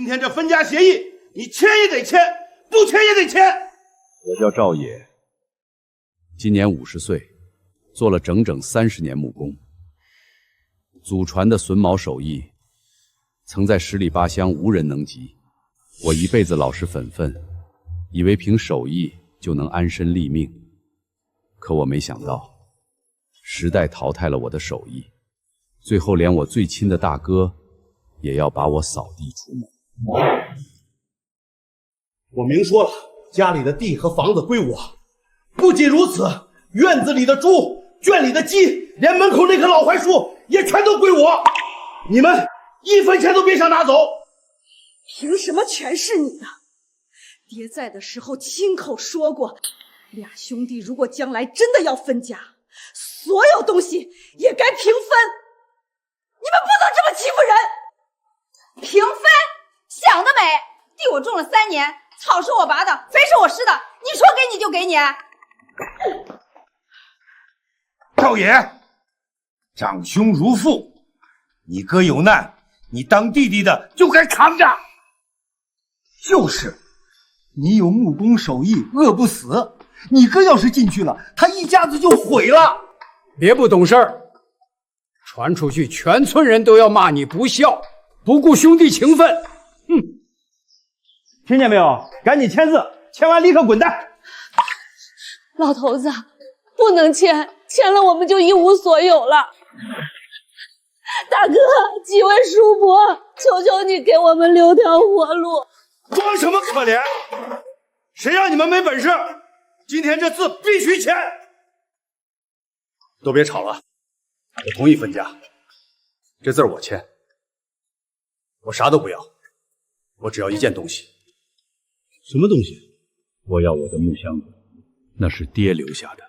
今天这分家协议，你签也得签，不签也得签。我叫赵野，今年50岁，做了整整30年木工。祖传的榫卯手艺，曾在十里八乡无人能及。我一辈子老实本分，以为凭手艺就能安身立命，可我没想到，时代淘汰了我的手艺，最后连我最亲的大哥也要把我扫地出门。我明说了，家里的地和房子归我。不仅如此，院子里的猪、圈里的鸡，连门口那棵老槐树也全都归我。你们1分钱都别想拿走。凭什么全是你的？爹在的时候亲口说过，俩兄弟如果将来真的要分家，所有东西也该平分。你们不能这么欺负人！平分？想得美！地我种了3年，草是我拔的，肥是我施的，你说给你就给你。赵爷，长兄如父，你哥有难，你当弟弟的就该扛着。就是，你有木工手艺，饿不死。你哥要是进去了，他一家子就毁了。别不懂事儿，传出去，全村人都要骂你不孝，不顾兄弟情分。哼！听见没有？赶紧签字，签完立刻滚蛋。老头子，不能签，签了我们就一无所有了。大哥，几位叔伯，求求你给我们留条活路。装什么可怜？谁让你们没本事？今天这字必须签！都别吵了，我同意分家。这字我签，我啥都不要，我只要一件东西。什么东西？我要我的木箱子，那是爹留下的。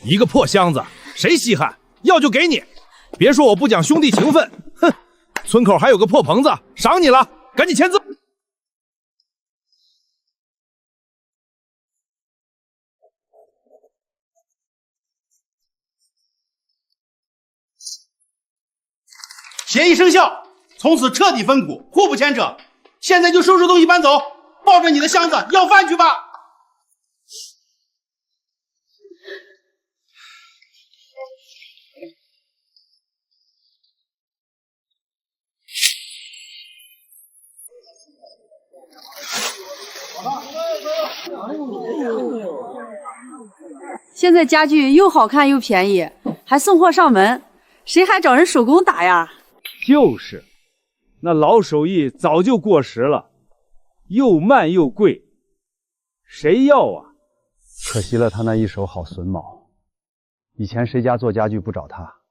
一个破箱子，谁稀罕？要就给你，别说我不讲兄弟情分。哼，村口还有个破棚子，赏你了，赶紧签字。协议生效，从此彻底分股，互不牵扯。现在就收拾东西搬走，抱着你的箱子要饭去吧。现在家具又好看又便宜，还送货上门，谁还找人手工打呀？就是，那老手艺早就过时了，又慢又贵，谁要啊？可惜了他那一手好榫卯，以前谁家做家具不找他，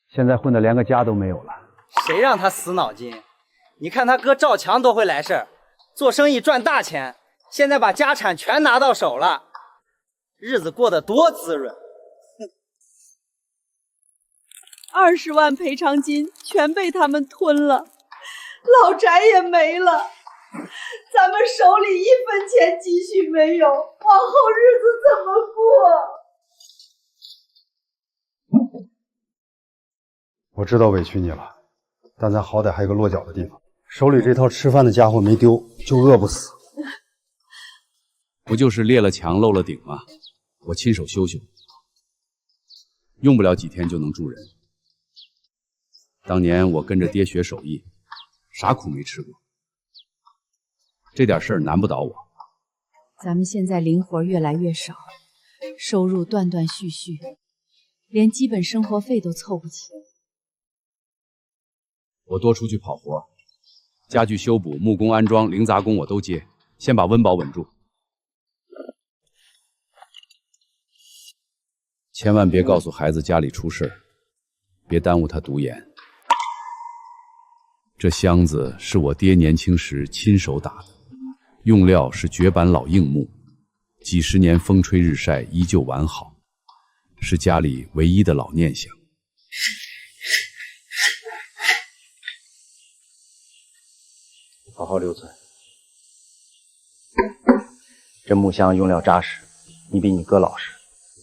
现在混得连个家都没有了。谁让他死脑筋？你看他哥赵强多会来事儿，做生意赚大钱，现在把家产全拿到手了，日子过得多滋润。20万赔偿金全被他们吞了，老宅也没了，咱们手里1分钱积蓄没有，往后日子怎么过？我知道委屈你了，但咱好歹还有个落脚的地方。手里这套吃饭的家伙没丢，就饿不死。不就是裂了墙漏了顶吗？我亲手修修，用不了几天就能住人。当年我跟着爹学手艺，啥苦没吃过，这点事儿难不倒我。咱们现在零活越来越少，收入断断续续，连基本生活费都凑不齐。我多出去跑活，家具修补、木工安装、零杂工我都接，先把温饱稳住。千万别告诉孩子家里出事儿，别耽误他读研。这箱子是我爹年轻时亲手打的，用料是绝版老硬木，几十年风吹日晒依旧完好，是家里唯一的老念想。好好留存，这木箱用料扎实，你比你哥老实，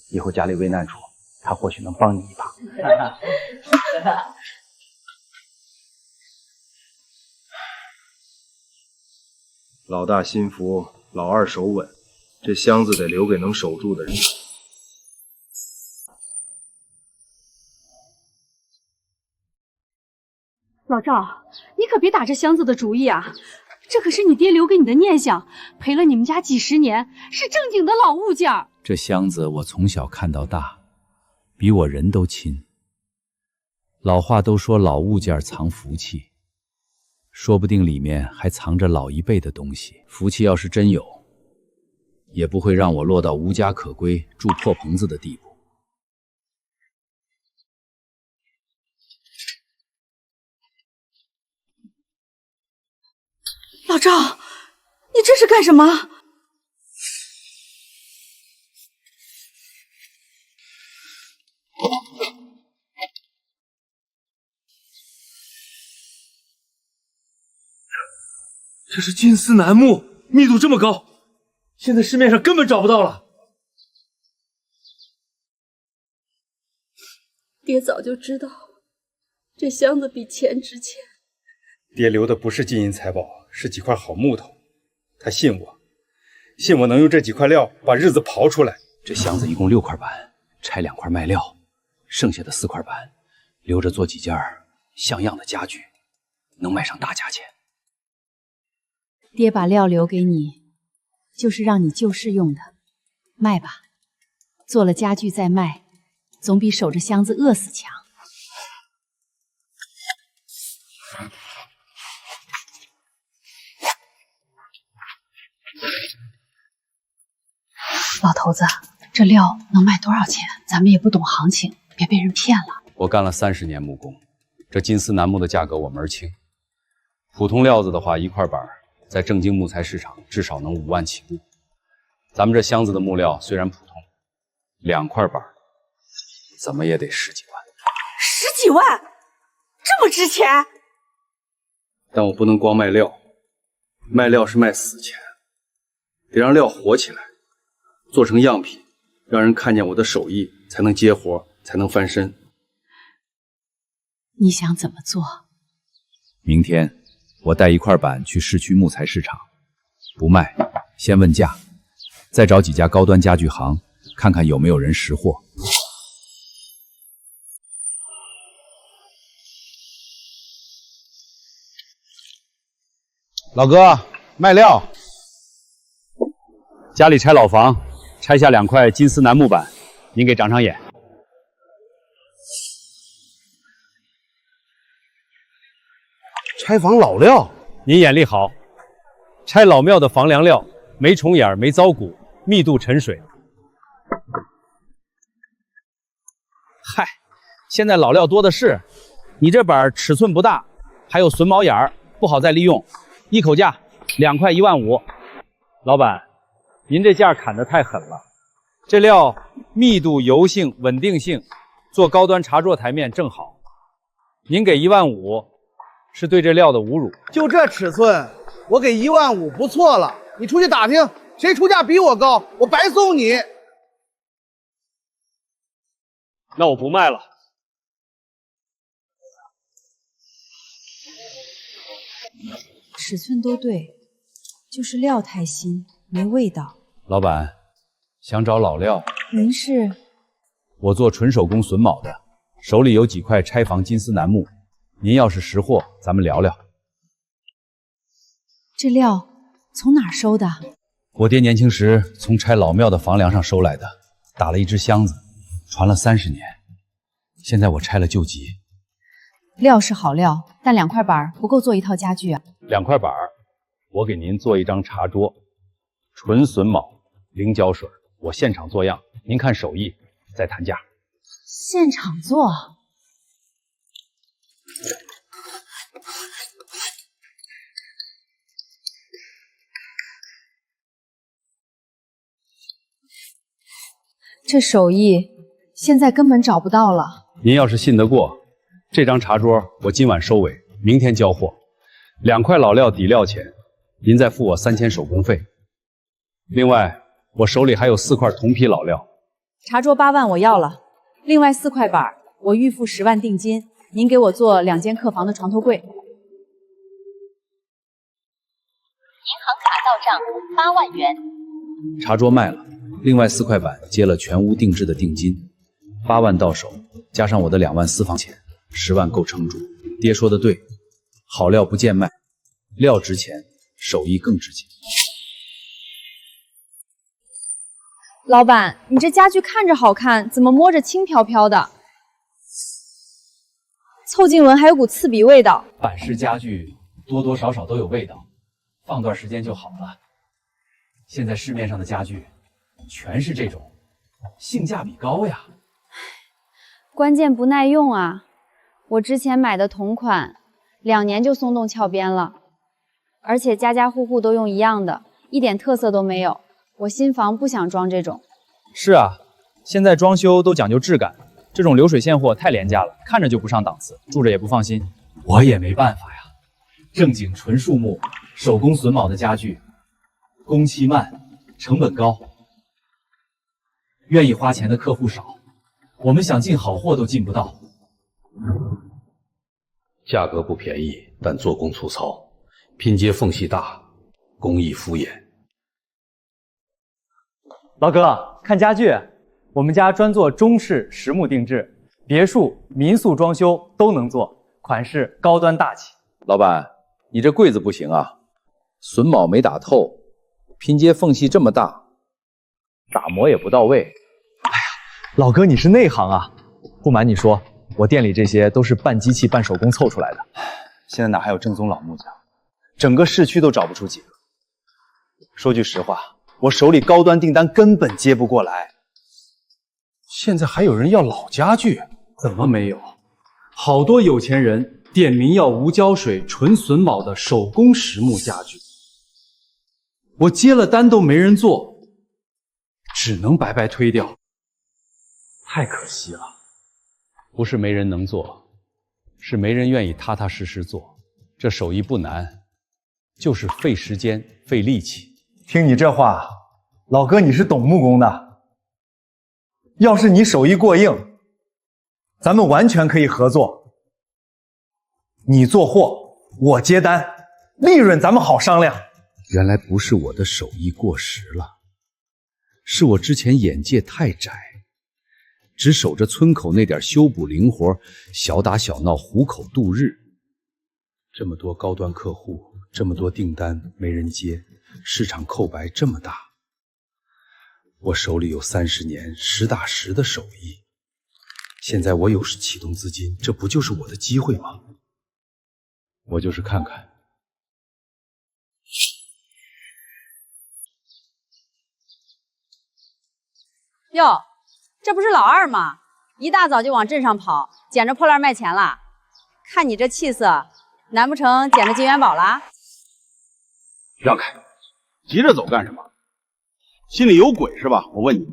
以后家里危难处他或许能帮你一把。老大心服，老二手稳，这箱子得留给能守住的人。老赵，你可别打这箱子的主意啊！这可是你爹留给你的念想，陪了你们家几十年，是正经的老物件。这箱子我从小看到大，比我人都亲。老话都说老物件藏福气，说不定里面还藏着老一辈的东西。福气要是真有，也不会让我落到无家可归、住破棚子的地步。老赵，你这是干什么？这是金丝楠木，密度这么高，现在市面上根本找不到了。爹早就知道，这箱子比钱值钱。爹留的不是金银财宝，是几块好木头。他信我，信我能用这几块料把日子刨出来。这箱子一共6块板，拆2块卖料，剩下的4块板留着做几件像样的家具，能卖上大价钱。爹把料留给你，就是让你就事用的，卖吧。做了家具再卖，总比守着箱子饿死强。老头子，这料能卖多少钱？咱们也不懂行情，别被人骗了。我干了30年木工，这金丝楠木的价格我门清。普通料子的话，1块板在正经木材市场至少能5万起步。咱们这箱子的木料虽然普通，2块板怎么也得10几万。10几万，这么值钱？但我不能光卖料，卖料是卖死钱，得让料活起来，做成样品，让人看见我的手艺，才能接活，才能翻身。你想怎么做？明天我带1块板去市区木材市场，不卖，先问价，再找几家高端家具行，看看有没有人识货。老哥，卖料。家里拆老房，拆下2块金丝楠木板，您给长长眼。拆房老料，您眼力好。拆老庙的房梁料，没虫眼，没糟骨，密度沉水。嗨，现在老料多的是，你这板尺寸不大，还有榫卯眼儿，不好再利用。一口价2块1万5。老板，您这价砍得太狠了。这料密度、油性、稳定性，做高端茶桌台面正好。您给1万5，是对这料的侮辱。就这尺寸，我给1万5不错了。你出去打听，谁出价比我高，我白送你。那我不卖了。尺寸都对，就是料太新，没味道。老板，想找老料？您是？我做纯手工榫卯的，手里有几块拆房金丝楠木，您要是识货，咱们聊聊。这料从哪儿收的？我爹年轻时从拆老庙的房梁上收来的，打了一只箱子，传了30年。现在我拆了救急。料是好料，但2块板不够做一套家具啊。2块板，我给您做一张茶桌，纯榫卯，零胶水，我现场做样，您看手艺再谈价。现场做？这手艺现在根本找不到了。您要是信得过，这张茶桌我今晚收尾，明天交货。2块老料抵料钱，您再付我3000手工费。另外，我手里还有4块铜坯老料。茶桌8万我要了。另外4块板，我预付10万定金，您给我做2间客房的床头柜。银行卡到账8万元。茶桌卖了，另外4块板接了全屋定制的定金，8万到手，加上我的2万私房钱，10万够撑住。爹说的对，好料不贱卖，料值钱，手艺更值钱。老板，你这家具看着好看，怎么摸着轻飘飘的？凑近闻还有股刺鼻味道。板式家具多多少少都有味道，放段时间就好了。现在市面上的家具全是这种，性价比高呀。关键不耐用啊！我之前买的同款，2年就松动翘边了，而且家家户户都用一样的，一点特色都没有。我新房不想装这种。是啊，现在装修都讲究质感，这种流水线货太廉价了，看着就不上档次，住着也不放心。我也没办法呀，正经纯树木、手工榫卯的家具，工期慢，成本高，愿意花钱的客户少，我们想进好货都进不到。价格不便宜，但做工粗糙，拼接缝隙大，工艺敷衍。老哥，看家具，我们家专做中式实木定制，别墅、民宿装修都能做，款式高端大气。老板，你这柜子不行啊，榫卯没打透，拼接缝隙这么大，打磨也不到位。老哥，你是内行啊！不瞒你说，我店里这些都是半机器半手工凑出来的。现在哪还有正宗老木匠？整个市区都找不出几个。说句实话，我手里高端订单根本接不过来。现在还有人要老家具？怎么没有？好多有钱人点名要无胶水、纯榫卯的手工实木家具，我接了单都没人做，只能白白推掉，太可惜了。不是没人能做，是没人愿意踏踏实实做。这手艺不难，就是费时间、费力气。听你这话，老哥你是懂木工的。要是你手艺过硬，咱们完全可以合作。你做货，我接单，利润咱们好商量。原来不是我的手艺过时了，是我之前眼界太窄，只守着村口那点修补零活，小打小闹糊口度日。这么多高端客户，这么多订单没人接，市场空白这么大，我手里有30年实打实的手艺，现在我有启动资金，这不就是我的机会吗？我就是看看。哟，这不是老二吗？一大早就往镇上跑，捡着破烂卖钱了。看你这气色，难不成捡着金元宝了？让开！急着走干什么？心里有鬼是吧？我问你，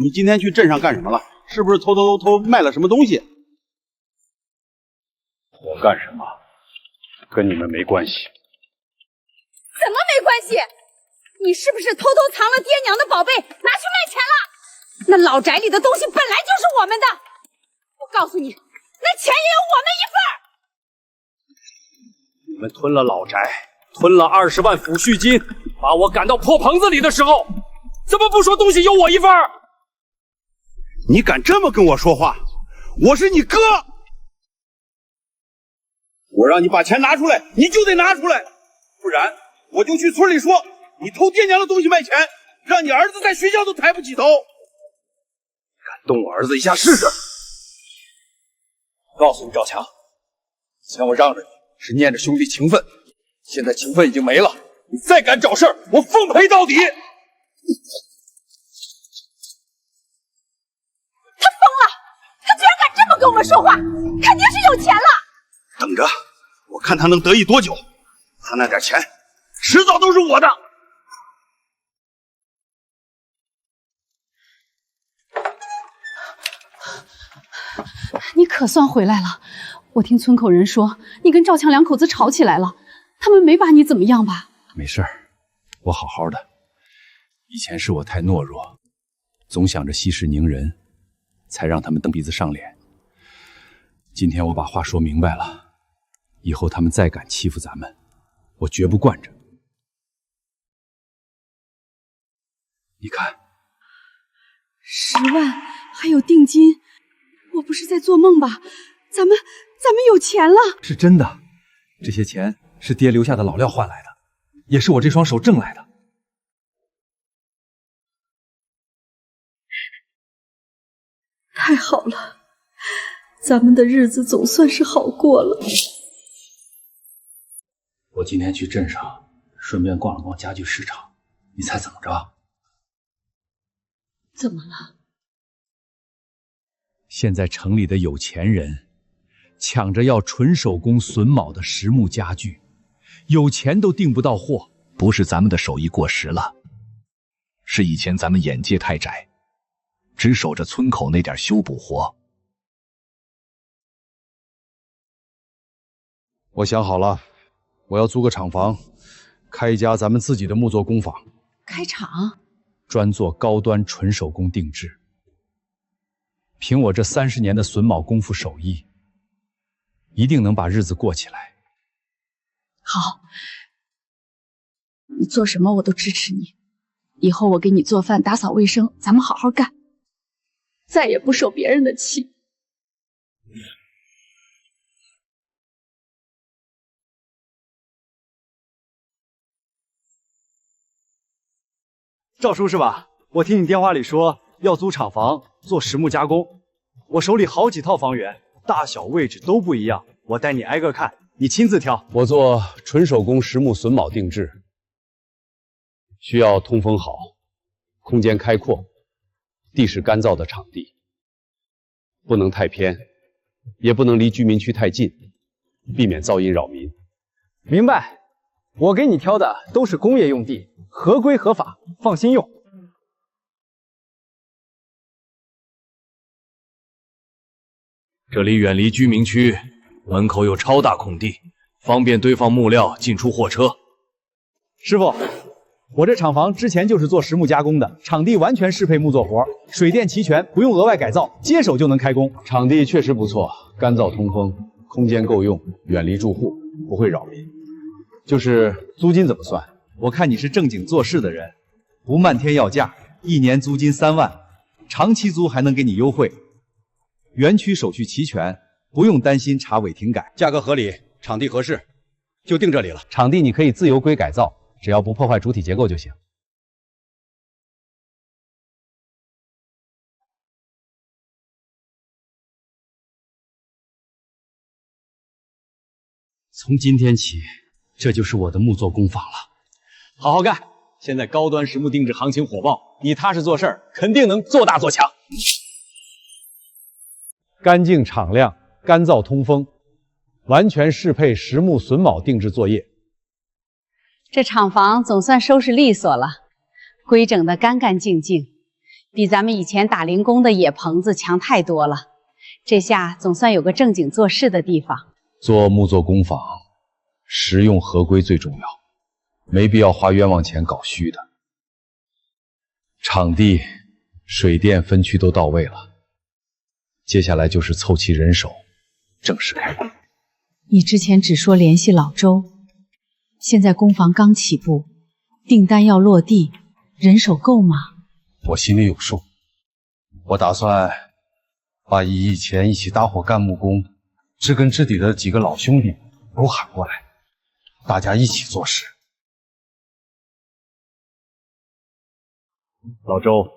你今天去镇上干什么了？是不是偷卖了什么东西？我干什么跟你们没关系。怎么没关系？你是不是偷藏了爹娘的宝贝，拿去卖钱了？那老宅里的东西本来就是我们的，我告诉你，那钱也有我们一份儿。你们吞了老宅，吞了20万抚恤金，把我赶到破棚子里的时候，怎么不说东西有我一份儿？你敢这么跟我说话？我是你哥，我让你把钱拿出来，你就得拿出来，不然我就去村里说你偷爹娘的东西卖钱，让你儿子在学校都抬不起头。敢动我儿子一下试试？告诉你赵强，以前我让着你是念着兄弟情分，现在情分已经没了，你再敢找事儿，我奉陪到底。他疯了，他居然敢这么跟我们说话，肯定是有钱了。等着，我看他能得意多久。他那点钱，迟早都是我的。你可算回来了！我听村口人说，你跟赵强两口子吵起来了，他们没把你怎么样吧？没事儿，我好好的。以前是我太懦弱，总想着息事宁人，才让他们蹬鼻子上脸。今天我把话说明白了，以后他们再敢欺负咱们，我绝不惯着。你看，10万还有定金，我不是在做梦吧？咱们有钱了！是真的，这些钱是爹留下的老料换来的，也是我这双手挣来的。太好了，咱们的日子总算是好过了。我今天去镇上，顺便逛了逛家具市场，你猜怎么着？怎么了？现在城里的有钱人抢着要纯手工榫卯的实木家具，有钱都订不到货。不是咱们的手艺过时了，是以前咱们眼界太窄，只守着村口那点修补活。我想好了，我要租个厂房，开一家咱们自己的木作工坊。开厂？专做高端纯手工定制。凭我这30年的榫卯功夫手艺，一定能把日子过起来。好，你做什么我都支持你。以后我给你做饭、打扫卫生，咱们好好干，再也不受别人的气。赵叔是吧？我听你电话里说要租厂房做实木加工，我手里好几套房源，大小位置都不一样，我带你挨个看，你亲自挑。我做纯手工实木榫卯定制，需要通风好、空间开阔、地势干燥的场地，不能太偏，也不能离居民区太近，避免噪音扰民。明白，我给你挑的都是工业用地，合规合法，放心用。这里远离居民区，门口有超大空地，方便堆放木料、进出货车。师傅，我这厂房之前就是做实木加工的，场地完全适配木作活，水电齐全，不用额外改造，接手就能开工。场地确实不错，干燥通风，空间够用，远离住户，不会扰民。就是租金怎么算？我看你是正经做事的人，不漫天要价，1年租金3万，长期租还能给你优惠。园区手续齐全，不用担心查违停改，价格合理，场地合适，就定这里了。场地你可以自由规改造，只要不破坏主体结构就行。从今天起，这就是我的木作工坊了。好好干！现在高端实木定制行情火爆，你踏实做事儿，肯定能做大做强。干净敞亮，干燥通风，完全适配实木榫卯定制作业。这厂房总算收拾利索了，规整的干干净净，比咱们以前打零工的野棚子强太多了。这下总算有个正经做事的地方。做木作工坊，实用合规最重要，没必要花冤枉钱搞虚的。场地、水电分区都到位了，接下来就是凑齐人手，正式开工。你之前只说联系老周，现在工房刚起步，订单要落地，人手够吗？我心里有数，我打算把以前一起搭伙干木工、知根知底的几个老兄弟都喊过来，大家一起做事。老周，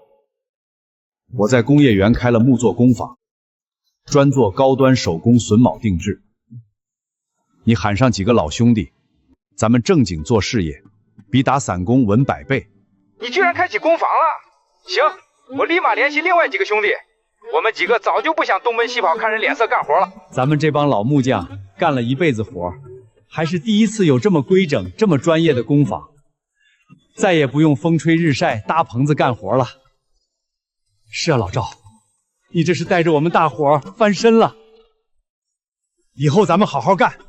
我在工业园开了木作工坊，专做高端手工榫卯定制。你喊上几个老兄弟，咱们正经做事业，比打散工稳100倍。你居然开起工坊了？行，我立马联系另外几个兄弟，我们几个早就不想东奔西跑看人脸色干活了。咱们这帮老木匠干了一辈子活，还是第一次有这么规整、这么专业的工坊，再也不用风吹日晒搭棚子干活了。是啊，老赵，你这是带着我们大伙翻身了。以后咱们好好干，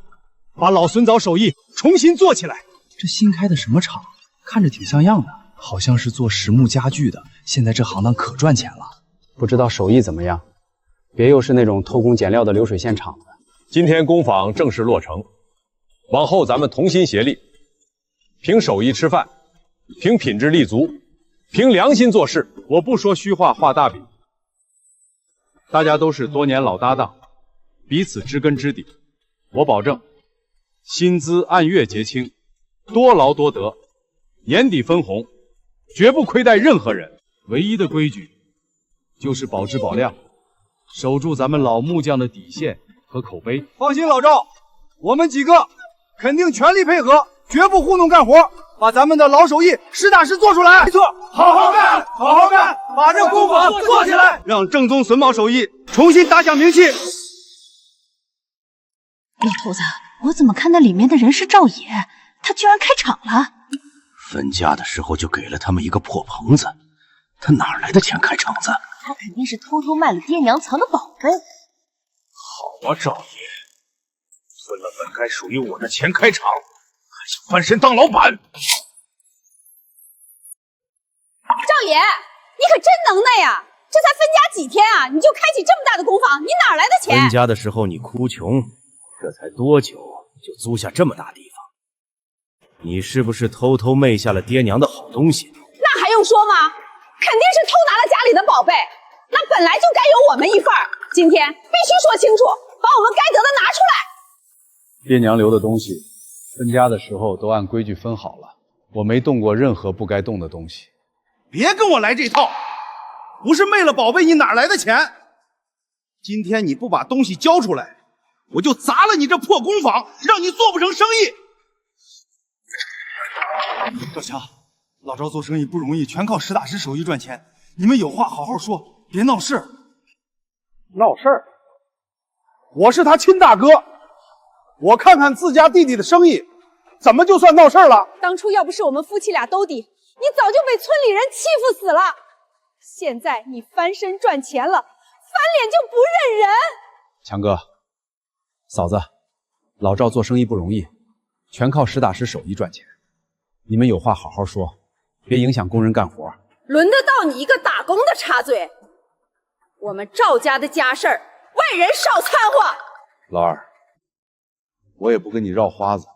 把老榫枣手艺重新做起来。这新开的什么厂？看着挺像样的，好像是做实木家具的。现在这行当可赚钱了。不知道手艺怎么样？别又是那种偷工减料的流水线厂子。今天工坊正式落成，往后咱们同心协力，凭手艺吃饭，凭品质立足，凭良心做事。我不说虚话画大饼，大家都是多年老搭档，彼此知根知底。我保证，薪资按月结清，多劳多得，年底分红，绝不亏待任何人。唯一的规矩就是保质保量，守住咱们老木匠的底线和口碑。放心，老赵，我们几个肯定全力配合，绝不糊弄干活，把咱们的老手艺实打实做出来。没错，好好干，好好干，把这工坊做起来，让正宗榫卯手艺重新打响名气。老头子，我怎么看那里面的人是赵野？他居然开厂了！分家的时候就给了他们一个破棚子，他哪来的钱开厂子？他肯定是偷偷卖了爹娘藏的宝贝。好啊，赵爷，分了本该属于我的钱开厂，还想翻身当老板？赵爷，你可真能耐呀！这才分家几天啊，你就开起这么大的工坊，你哪来的钱？分家的时候你哭穷，这才多久就租下这么大地方？你是不是偷偷昧下了爹娘的好东西？那还用说吗？肯定是偷拿了家里的宝贝，那本来就该有我们一份儿。今天必须说清楚，把我们该得的拿出来。爹娘留的东西，分家的时候都按规矩分好了，我没动过任何不该动的东西。别跟我来这套，不是昧了宝贝，你哪来的钱？今天你不把东西交出来，我就砸了你这破工坊，让你做不成生意。赵强，老赵做生意不容易，全靠实打实手艺赚钱。你们有话好好说，别闹事。闹事儿？我是他亲大哥，我看看自家弟弟的生意，怎么就算闹事儿了？当初要不是我们夫妻俩兜底，你早就被村里人欺负死了。现在你翻身赚钱了，翻脸就不认人。强哥，嫂子，老赵做生意不容易，全靠实打实手艺赚钱。你们有话好好说，别影响工人干活。轮得到你一个打工的插嘴？我们赵家的家事儿，外人少掺和。老二，我也不跟你绕花子，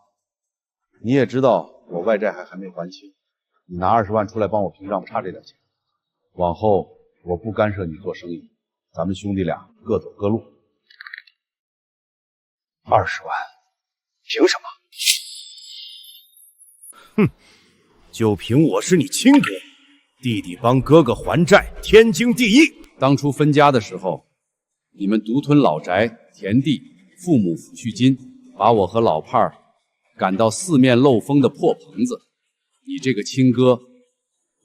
你也知道我外债还没还清，你拿20万出来帮我平账不差这点钱。往后我不干涉你做生意，咱们兄弟俩各走各路。20万，凭什么？哼，就凭我是你亲哥，弟弟帮哥哥还债，天经地义。当初分家的时候，你们独吞老宅、田地、父母抚恤金，把我和老伴儿赶到四面漏风的破棚子。你这个亲哥，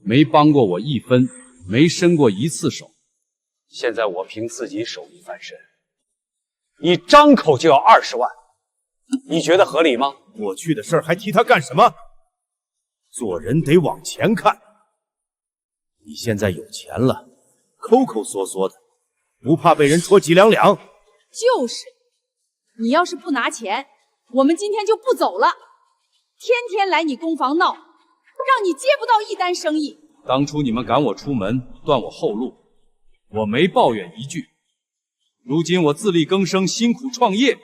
没帮过我一分，没伸过一次手。现在我凭自己手艺翻身，你张口就要20万，你觉得合理吗？过去的事儿还提他干什么？做人得往前看。你现在有钱了，抠抠缩缩的，不怕被人戳脊梁梁。就是，你要是不拿钱，我们今天就不走了。天天来你工坊闹，让你接不到一单生意。当初你们赶我出门，断我后路，我没抱怨一句。如今我自力更生，辛苦创业，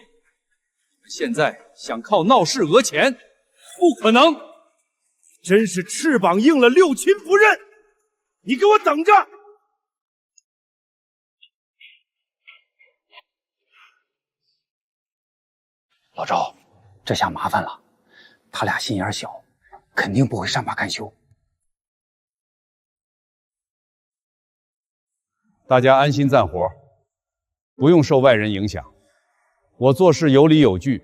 现在想靠闹事讹钱，不可能！真是翅膀硬了六亲不认！你给我等着！老赵，这下麻烦了，他俩心眼小，肯定不会善罢甘休。大家安心干活，不用受外人影响。我做事有理有据，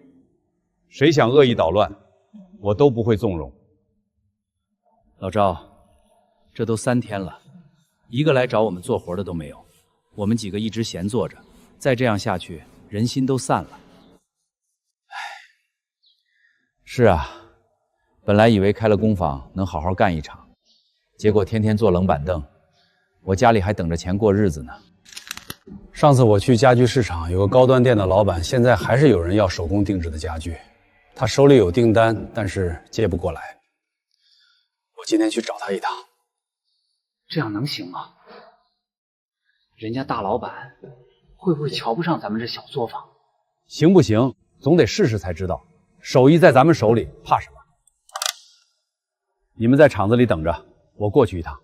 谁想恶意捣乱，我都不会纵容。老赵，这都3天了，一个来找我们做活的都没有。我们几个一直闲坐着，再这样下去，人心都散了。唉，是啊，本来以为开了工坊能好好干一场，结果天天坐冷板凳，我家里还等着钱过日子呢。上次我去家具市场，有个高端店的老板，现在还是有人要手工定制的家具，他手里有订单，但是接不过来。我今天去找他一趟。这样能行吗？人家大老板会不会瞧不上咱们这小作坊？行不行，总得试试才知道。手艺在咱们手里，怕什么？你们在厂子里等着，我过去一趟。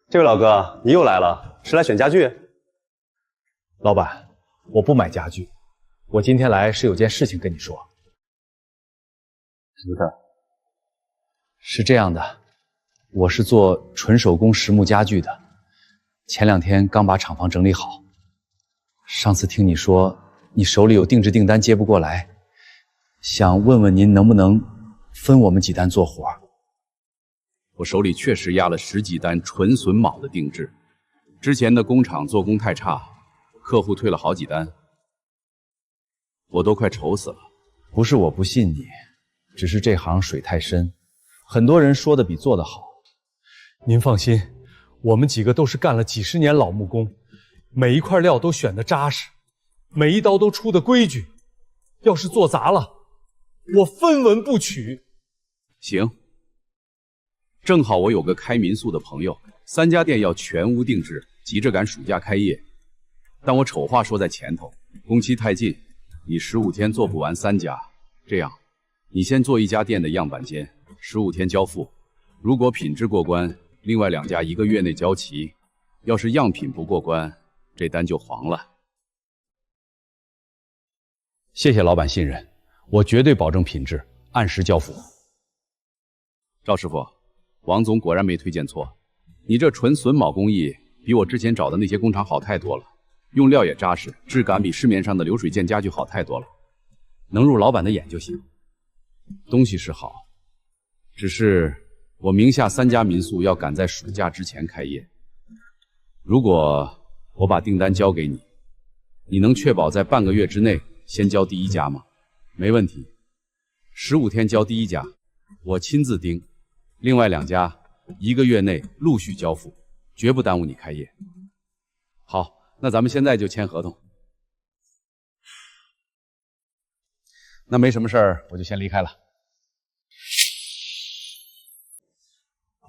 这位老哥，你又来了，是来选家具？老板，我不买家具，我今天来是有件事情跟你说。什么事儿？是这样的，我是做纯手工实木家具的，前2天刚把厂房整理好。上次听你说你手里有定制订单接不过来，想问问您能不能分我们几单做活。我手里确实压了10几单纯榫卯的定制，之前的工厂做工太差，客户退了好几单，我都快愁死了。不是我不信你，只是这行水太深，很多人说的比做的好。您放心，我们几个都是干了几十年老木工，每一块料都选得扎实，每一刀都出的规矩。要是做砸了，我分文不取。行，正好我有个开民宿的朋友，3家店要全屋定制，急着赶暑假开业。但我丑话说在前头，工期太近，你15天做不完3家。这样，你先做1家店的样板间，15天交付。如果品质过关，另外2家1个月内交齐。要是样品不过关，这单就黄了。谢谢老板信任，我绝对保证品质，按时交付。赵师傅，王总果然没推荐错，你这纯榫卯工艺比我之前找的那些工厂好太多了，用料也扎实，质感比市面上的流水线家具好太多了，能入老板的眼就行。东西是好，只是我名下3家民宿要赶在暑假之前开业。如果我把订单交给你，你能确保在半个月之内先交第1家吗？没问题，15天交第1家，我亲自盯，另外2家1个月内陆续交付，绝不耽误你开业。好，那咱们现在就签合同。那没什么事儿，我就先离开了。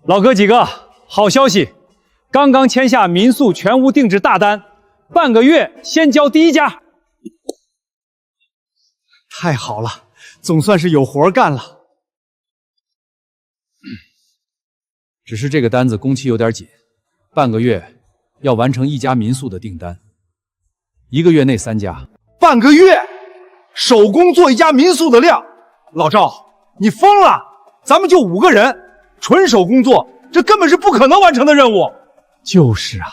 老哥几个，好消息，刚刚签下民宿全屋定制大单，半个月先交第1家。太好了，总算是有活干了。只是这个单子工期有点紧，半个月要完成1家民宿的订单，1个月内3家。半个月，手工做1家民宿的量，老赵，你疯了！咱们就5个人，纯手工做，这根本是不可能完成的任务。就是啊，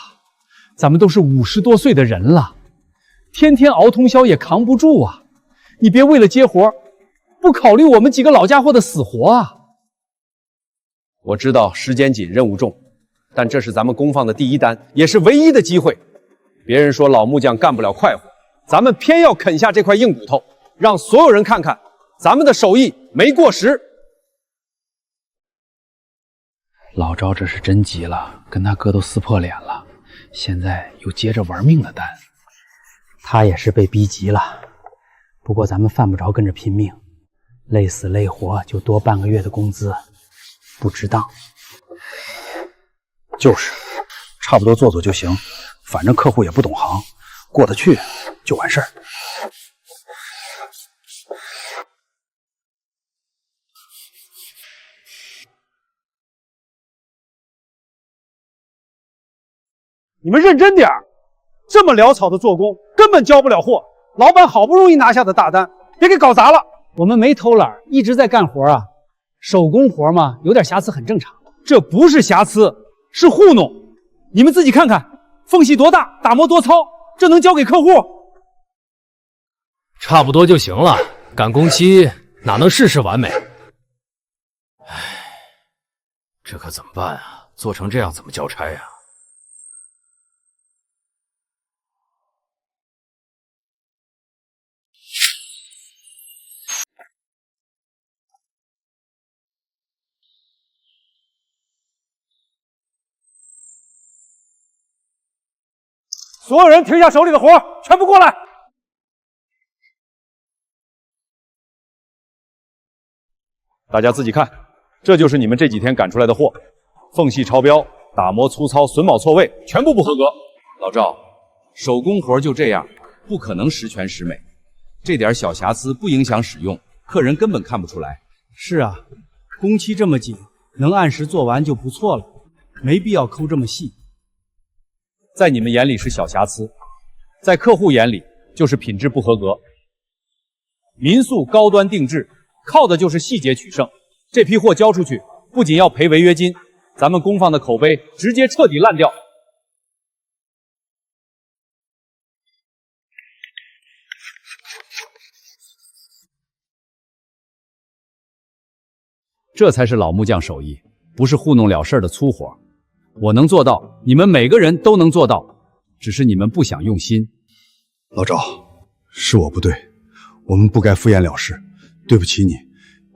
咱们都是50多岁的人了，天天熬通宵也扛不住啊！你别为了接活，不考虑我们几个老家伙的死活啊！我知道时间紧，任务重，但这是咱们工坊的第1单，也是唯一的机会。别人说老木匠干不了快活，咱们偏要啃下这块硬骨头，让所有人看看咱们的手艺没过时。老赵这是真急了，跟他哥都撕破脸了，现在又接着玩命的单，他也是被逼急了。不过咱们犯不着跟着拼命，累死累活就多半个月的工资，不值当。就是，差不多做做就行，反正客户也不懂行，过得去就完事儿。你们认真点儿，这么潦草的做工根本交不了货。老板好不容易拿下的大单，别给搞砸了。我们没偷懒，一直在干活啊。手工活嘛，有点瑕疵很正常。这不是瑕疵，是糊弄。你们自己看看，缝隙多大，打磨多糙，这能交给客户？差不多就行了，赶工期哪能事事完美？唉，这可怎么办啊？做成这样怎么交差呀？所有人停下手里的活，全部过来！大家自己看，这就是你们这几天赶出来的货。缝隙超标、打磨粗糙、榫卯错位，全部不合格。老赵，手工活就这样，不可能十全十美，这点小瑕疵不影响使用，客人根本看不出来。是啊，工期这么紧，能按时做完就不错了，没必要抠这么细。在你们眼里是小瑕疵，在客户眼里就是品质不合格。民宿高端定制，靠的就是细节取胜。这批货交出去，不仅要赔违约金，咱们工坊的口碑直接彻底烂掉。这才是老木匠手艺，不是糊弄了事的粗活。我能做到，你们每个人都能做到，只是你们不想用心。老赵，是我不对，我们不该敷衍了事，对不起你，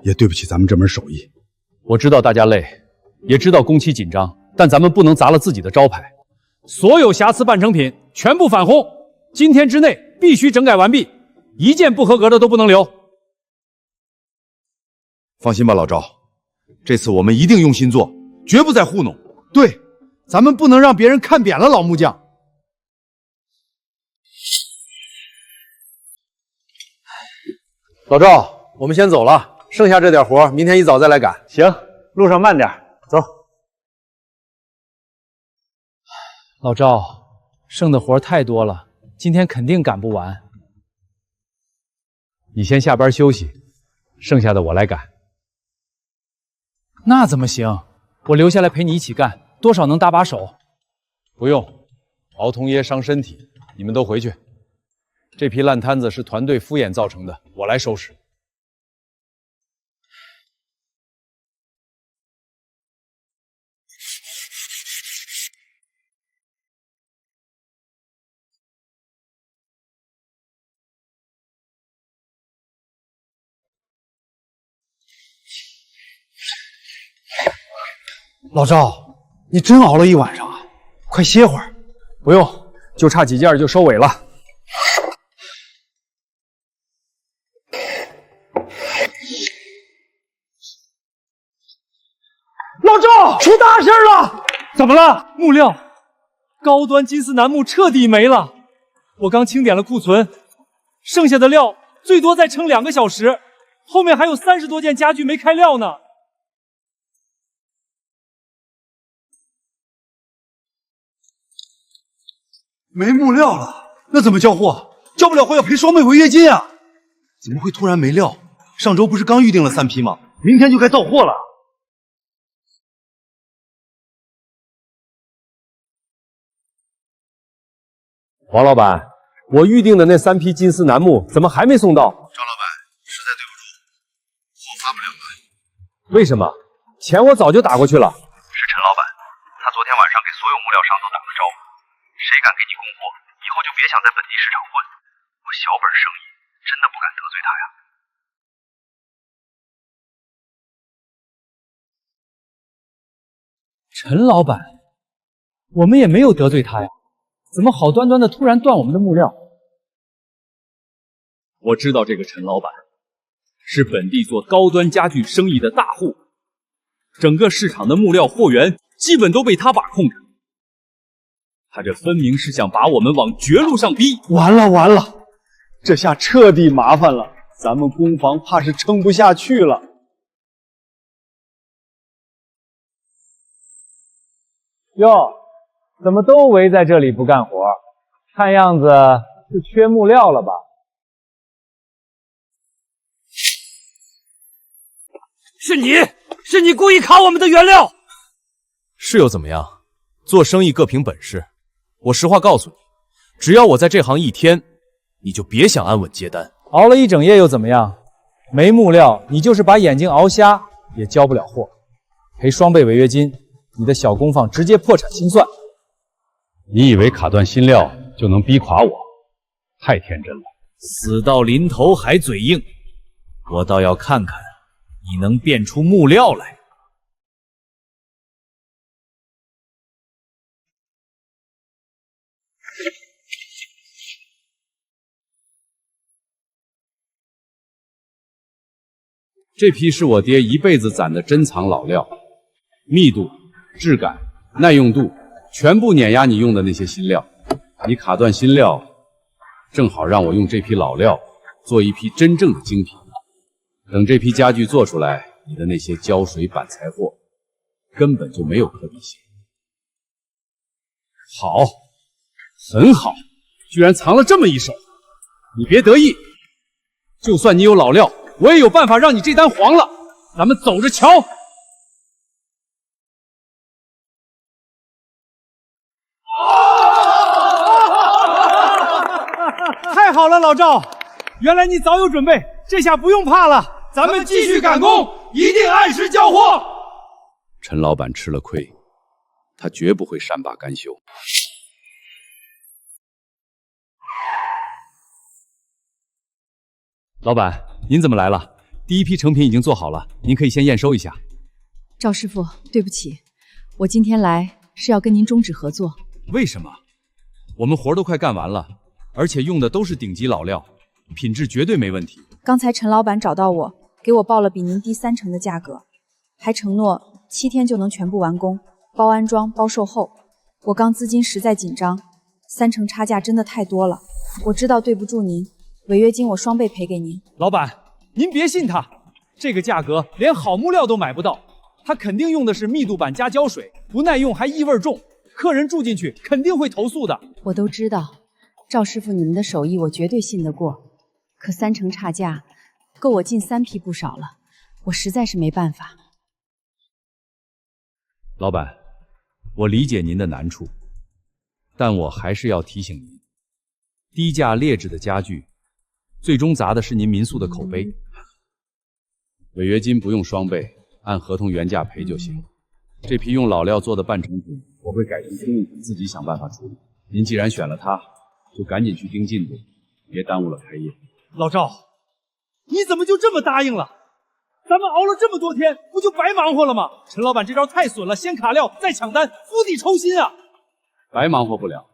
也对不起咱们这门手艺。我知道大家累，也知道工期紧张，但咱们不能砸了自己的招牌。所有瑕疵半成品全部返烘，今天之内必须整改完毕，一件不合格的都不能留。放心吧，老赵，这次我们一定用心做，绝不再糊弄。对，咱们不能让别人看扁了老木匠。老赵，我们先走了，剩下这点活明天一早再来赶。行，路上慢点，走。老赵，剩的活太多了，今天肯定赶不完。你先下班休息，剩下的我来赶。那怎么行？我留下来陪你一起干，多少能搭把手。不用，熬通椰伤身体，你们都回去。这批烂摊子是团队敷衍造成的，我来收拾。老赵，你真熬了一晚上啊，快歇会儿。不用，就差几件就收尾了。老赵，出大事了！怎么了？木料，高端金丝楠木彻底没了。我刚清点了库存，剩下的料最多再撑2个小时，后面还有30多件家具没开料呢。没木料了，那怎么交货？交不了货要赔双倍违约金啊！怎么会突然没料？上周不是刚预定了3批吗？明天就该到货了。王老板，我预定的那3批金丝楠木怎么还没送到？张老板，实在对不住，货发不了了。为什么？钱我早就打过去了。是陈老板，他昨天晚上给所有木料商都打了招呼，谁敢给你供货，以后就别想在本地市场混。我小本生意，真的不敢得罪他呀。陈老板，我们也没有得罪他呀。怎么好端端的突然断我们的木料？我知道这个陈老板是本地做高端家具生意的大户，整个市场的木料货源基本都被他把控着。他这分明是想把我们往绝路上逼。完了完了，这下彻底麻烦了，咱们工坊怕是撑不下去了。哟，怎么都围在这里不干活？看样子是缺木料了吧？是你故意卡我们的原料！是又怎么样？做生意各凭本事。我实话告诉你，只要我在这行1天，你就别想安稳接单。熬了一整夜又怎么样？没木料，你就是把眼睛熬瞎也交不了货，赔双倍违约金，你的小工坊直接破产清算。你以为卡断新料就能逼垮我？太天真了！死到临头还嘴硬，我倒要看看你能变出木料来。这批是我爹一辈子攒的珍藏老料，密度质感、耐用度，全部碾压你用的那些新料。你卡断新料，正好让我用这批老料做一批真正的精品。等这批家具做出来，你的那些胶水板材货根本就没有可比性。好，很好，居然藏了这么一手。你别得意，就算你有老料，我也有办法让你这单黄了。咱们走着瞧。太好了，老赵，原来你早有准备，这下不用怕了。咱们继续赶工，一定按时交货。陈老板吃了亏，他绝不会善罢甘休。老板，您怎么来了？第一批成品已经做好了，您可以先验收一下。赵师傅，对不起，我今天来是要跟您终止合作。为什么？我们活都快干完了，而且用的都是顶级老料，品质绝对没问题。刚才陈老板找到我，给我报了比您低30%的价格，还承诺7天就能全部完工，包安装、包售后。我刚资金实在紧张，3成差价真的太多了。我知道对不住您，违约金我双倍赔给您。老板，您别信他，这个价格连好木料都买不到，他肯定用的是密度板加胶水，不耐用还异味重，客人住进去肯定会投诉的。我都知道，赵师傅你们的手艺我绝对信得过，可3成差价够我进3批不少了，我实在是没办法。老板，我理解您的难处，但我还是要提醒您，低价劣质的家具最终砸的是您民宿的口碑。违约金不用双倍，按合同原价赔就行。这批用老料做的半成品，我会改成轻一点，自己想办法处理。您既然选了它，就赶紧去盯进度，别耽误了开业。老赵，你怎么就这么答应了？咱们熬了这么多天，不就白忙活了吗？陈老板这招太损了，先卡料再抢单，釜底抽薪啊！白忙活不了，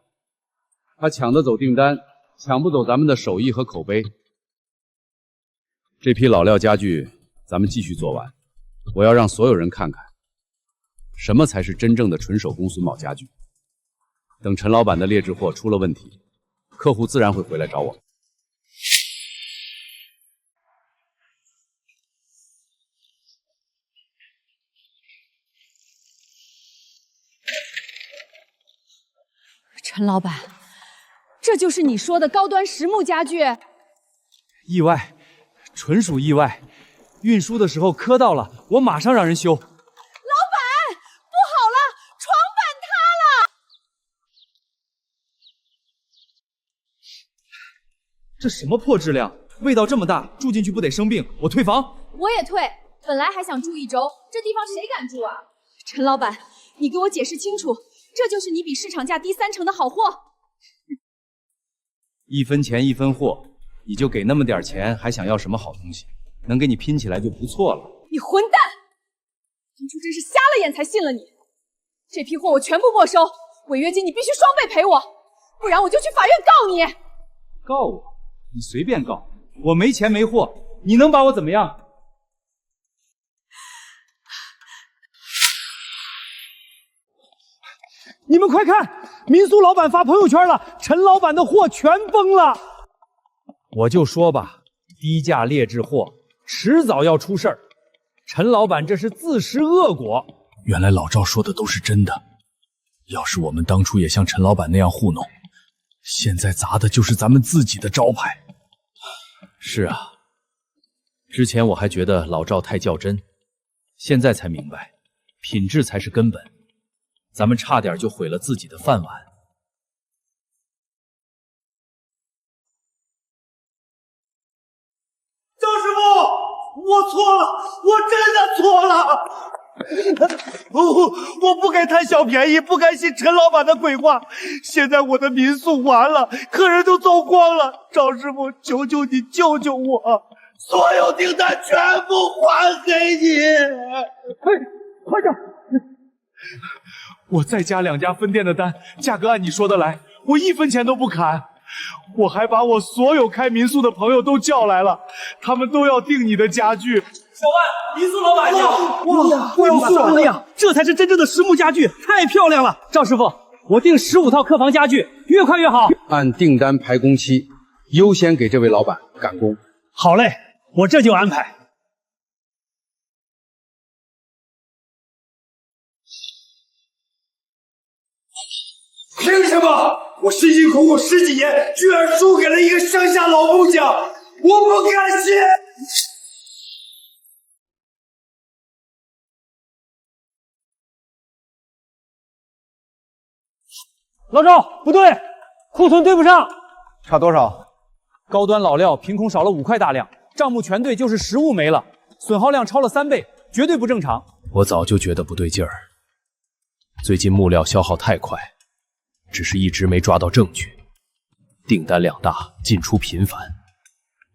他抢得走订单，抢不走咱们的手艺和口碑。这批老料家具咱们继续做完，我要让所有人看看什么才是真正的纯手工榫卯家具。等陈老板的劣质货出了问题，客户自然会回来找我。陈老板，这就是你说的高端实木家具？意外，纯属意外。运输的时候磕到了，我马上让人修。老板，不好了，床板塌了！这什么破质量，味道这么大，住进去不得生病？我退房。我也退，本来还想住1周，这地方谁敢住啊？陈老板，你给我解释清楚，这就是你比市场价低3成的好货？1分钱1分货，你就给那么点钱，还想要什么好东西？能给你拼起来就不错了。你混蛋！当初真是瞎了眼才信了你。这批货我全部没收，违约金你必须双倍赔我，不然我就去法院告你。告我？你随便告，我没钱没货，你能把我怎么样？你们快看，民宿老板发朋友圈了，陈老板的货全崩了。我就说吧，低价劣质货迟早要出事儿。陈老板这是自食恶果。原来老赵说的都是真的。要是我们当初也像陈老板那样糊弄，现在砸的就是咱们自己的招牌。是啊，之前我还觉得老赵太较真，现在才明白，品质才是根本。咱们差点就毁了自己的饭碗。赵师傅，我错了，我真的错了。我不该贪小便宜，不该信陈老板的鬼话。现在我的民宿完了，客人都走光了。赵师傅，求求你救救我，所有订单全部还给你。快点！我再加2家分店的单，价格按你说的来，我1分钱都不砍。我还把我所有开民宿的朋友都叫来了，他们都要订你的家具。小万，民宿老板娘，我有送了呀！这才是真正的实木家具，太漂亮了！赵师傅，我订15套客房家具，越快越好。按订单排工期，优先给这位老板赶工。好嘞，我这就安排。凭什么？我辛辛苦苦10几年，居然输给了一个乡下老木匠！我不甘心！老赵，不对，库存对不上。差多少？高端老料凭空少了5块大量，账目全对就是实物没了，损耗量超了3倍，绝对不正常。我早就觉得不对劲儿，最近木料消耗太快，只是一直没抓到证据。订单量大，进出频繁，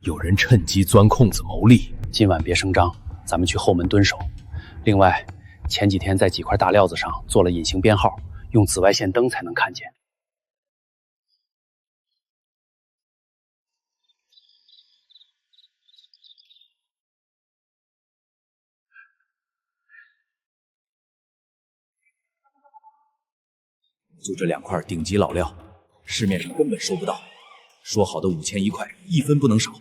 有人趁机钻空子牟利。今晚别声张，咱们去后门蹲守。另外，前几天在几块大料子上做了隐形编号，用紫外线灯才能看见。就这2块顶级老料，市面上根本收不到。说好的5001块，一分不能少。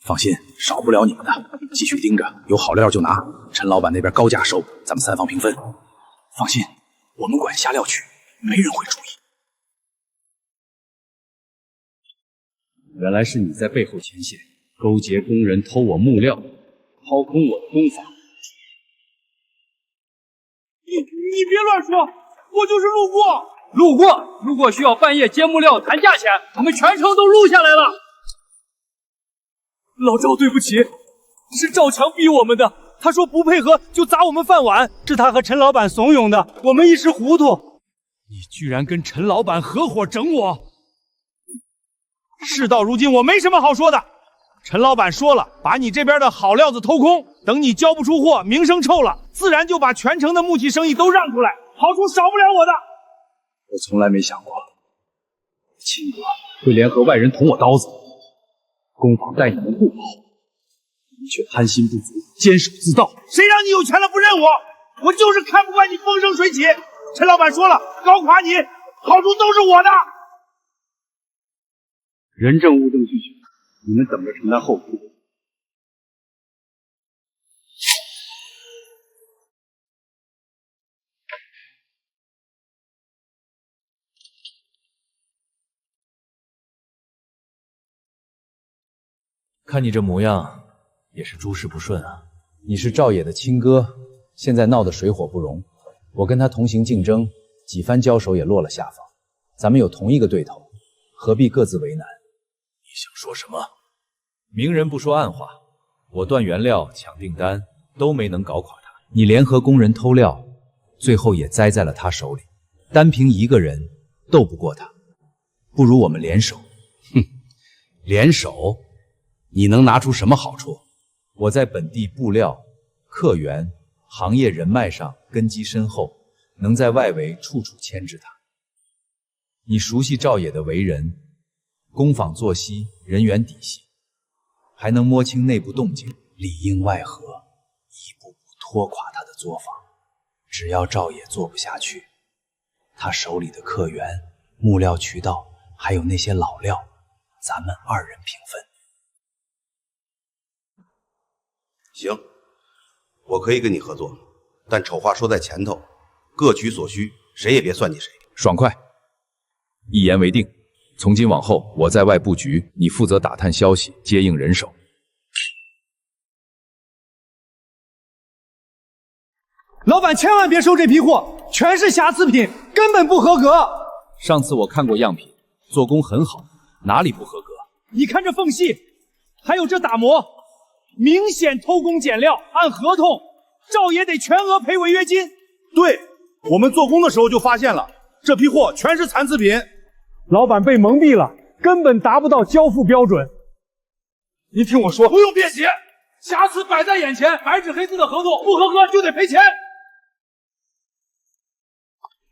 放心，少不了你们的，继续盯着，有好料就拿。陈老板那边高价收，咱们3方平分。放心，我们管下料区，没人会注意。原来是你在背后牵线，勾结工人偷我木料，掏空我的工坊。你别乱说，我就是路过。路过需要半夜接木料谈价钱，我们全程都录下来了。老赵，对不起，是赵强逼我们的，他说不配合就砸我们饭碗，是他和陈老板怂恿的，我们一时糊涂。你居然跟陈老板合伙整我！事到如今，我没什么好说的。陈老板说了，把你这边的好料子偷空，等你交不出货，名声臭了，自然就把全城的木器生意都让出来，好处少不了我的。我从来没想过，亲哥会联合外人捅我刀子，工坊待你们不薄，你却贪心不足，坚守自盗。谁让你有权了不认我？我就是看不惯你风生水起。陈老板说了，搞垮你，好处都是我的。人证物证俱全，你们等着承担后果。看你这模样，也是诸事不顺啊。你是赵野的亲哥，现在闹得水火不容，我跟他同行竞争，几番交手也落了下风。咱们有同一个对头，何必各自为难？你想说什么？明人不说暗话，我断原料、抢订单都没能搞垮他。你联合工人偷料，最后也栽在了他手里，单凭一个人斗不过他，不如我们联手。哼，联手？你能拿出什么好处？我在本地布料、客源、行业人脉上根基深厚，能在外围处处牵制他。你熟悉赵野的为人，工坊作息、人员底细，还能摸清内部动静，里应外合，一步步拖垮他的作坊。只要赵野做不下去，他手里的客源、木料渠道，还有那些老料，咱们2人平分。行，我可以跟你合作，但丑话说在前头，各取所需，谁也别算计谁。爽快，一言为定。从今往后，我在外布局，你负责打探消息，接应人手。老板千万别收这批货，全是瑕疵品，根本不合格。上次我看过样品，做工很好，哪里不合格？你看这缝隙，还有这打磨，明显偷工减料，按合同，赵爷得全额赔违约金。对，我们做工的时候就发现了，这批货全是残次品。老板被蒙蔽了，根本达不到交付标准。你听我说，不用辩解，瑕疵摆在眼前，白纸黑字的合同，不合格就得赔钱。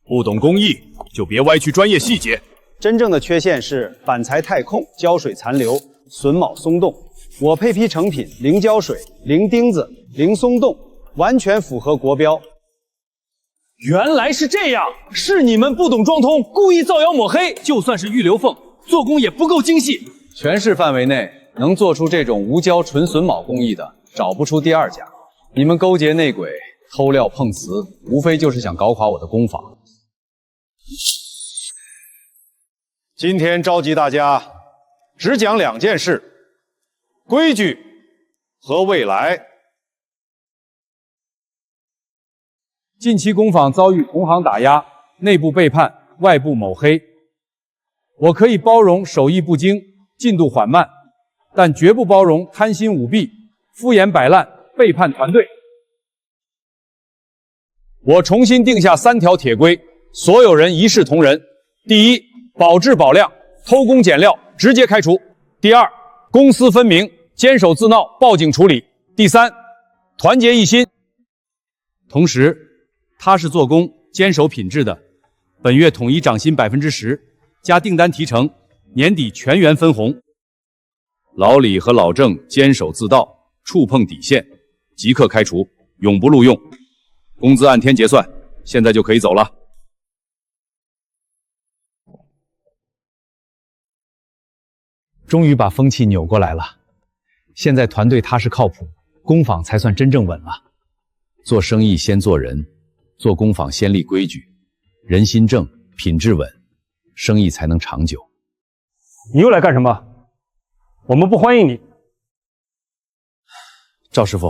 不懂工艺就别歪曲专业细节。真正的缺陷是板材太控、胶水残留、榫卯松动。我配批成品零胶水、零钉子、零松动，完全符合国标。原来是这样，是你们不懂装通，故意造谣抹黑。就算是玉流凤，做工也不够精细。全市范围内能做出这种无胶纯榫卯工艺的，找不出第二家。你们勾结内鬼、偷料碰瓷，无非就是想搞垮我的工坊。今天召集大家，只讲2件事：规矩和未来。近期工坊遭遇同行打压，内部背叛，外部抹黑。我可以包容手艺不精、进度缓慢，但绝不包容贪心舞弊、敷衍摆烂、背叛团队。我重新定下3条铁规，所有人一视同仁。第一，保质保量，偷工减料直接开除。第二，公私分明，监守自闹报警处理。第三，团结一心。同时，踏实做工，坚守品质的，本月统一涨薪10%，加订单提成，年底全员分红。老李和老郑坚守自盗，触碰底线，即刻开除，永不录用。工资按天结算，现在就可以走了。终于把风气扭过来了，现在团队踏实靠谱，工坊才算真正稳了。做生意先做人，做工坊先立规矩，人心正，品质稳，生意才能长久。你又来干什么？我们不欢迎你。赵师傅，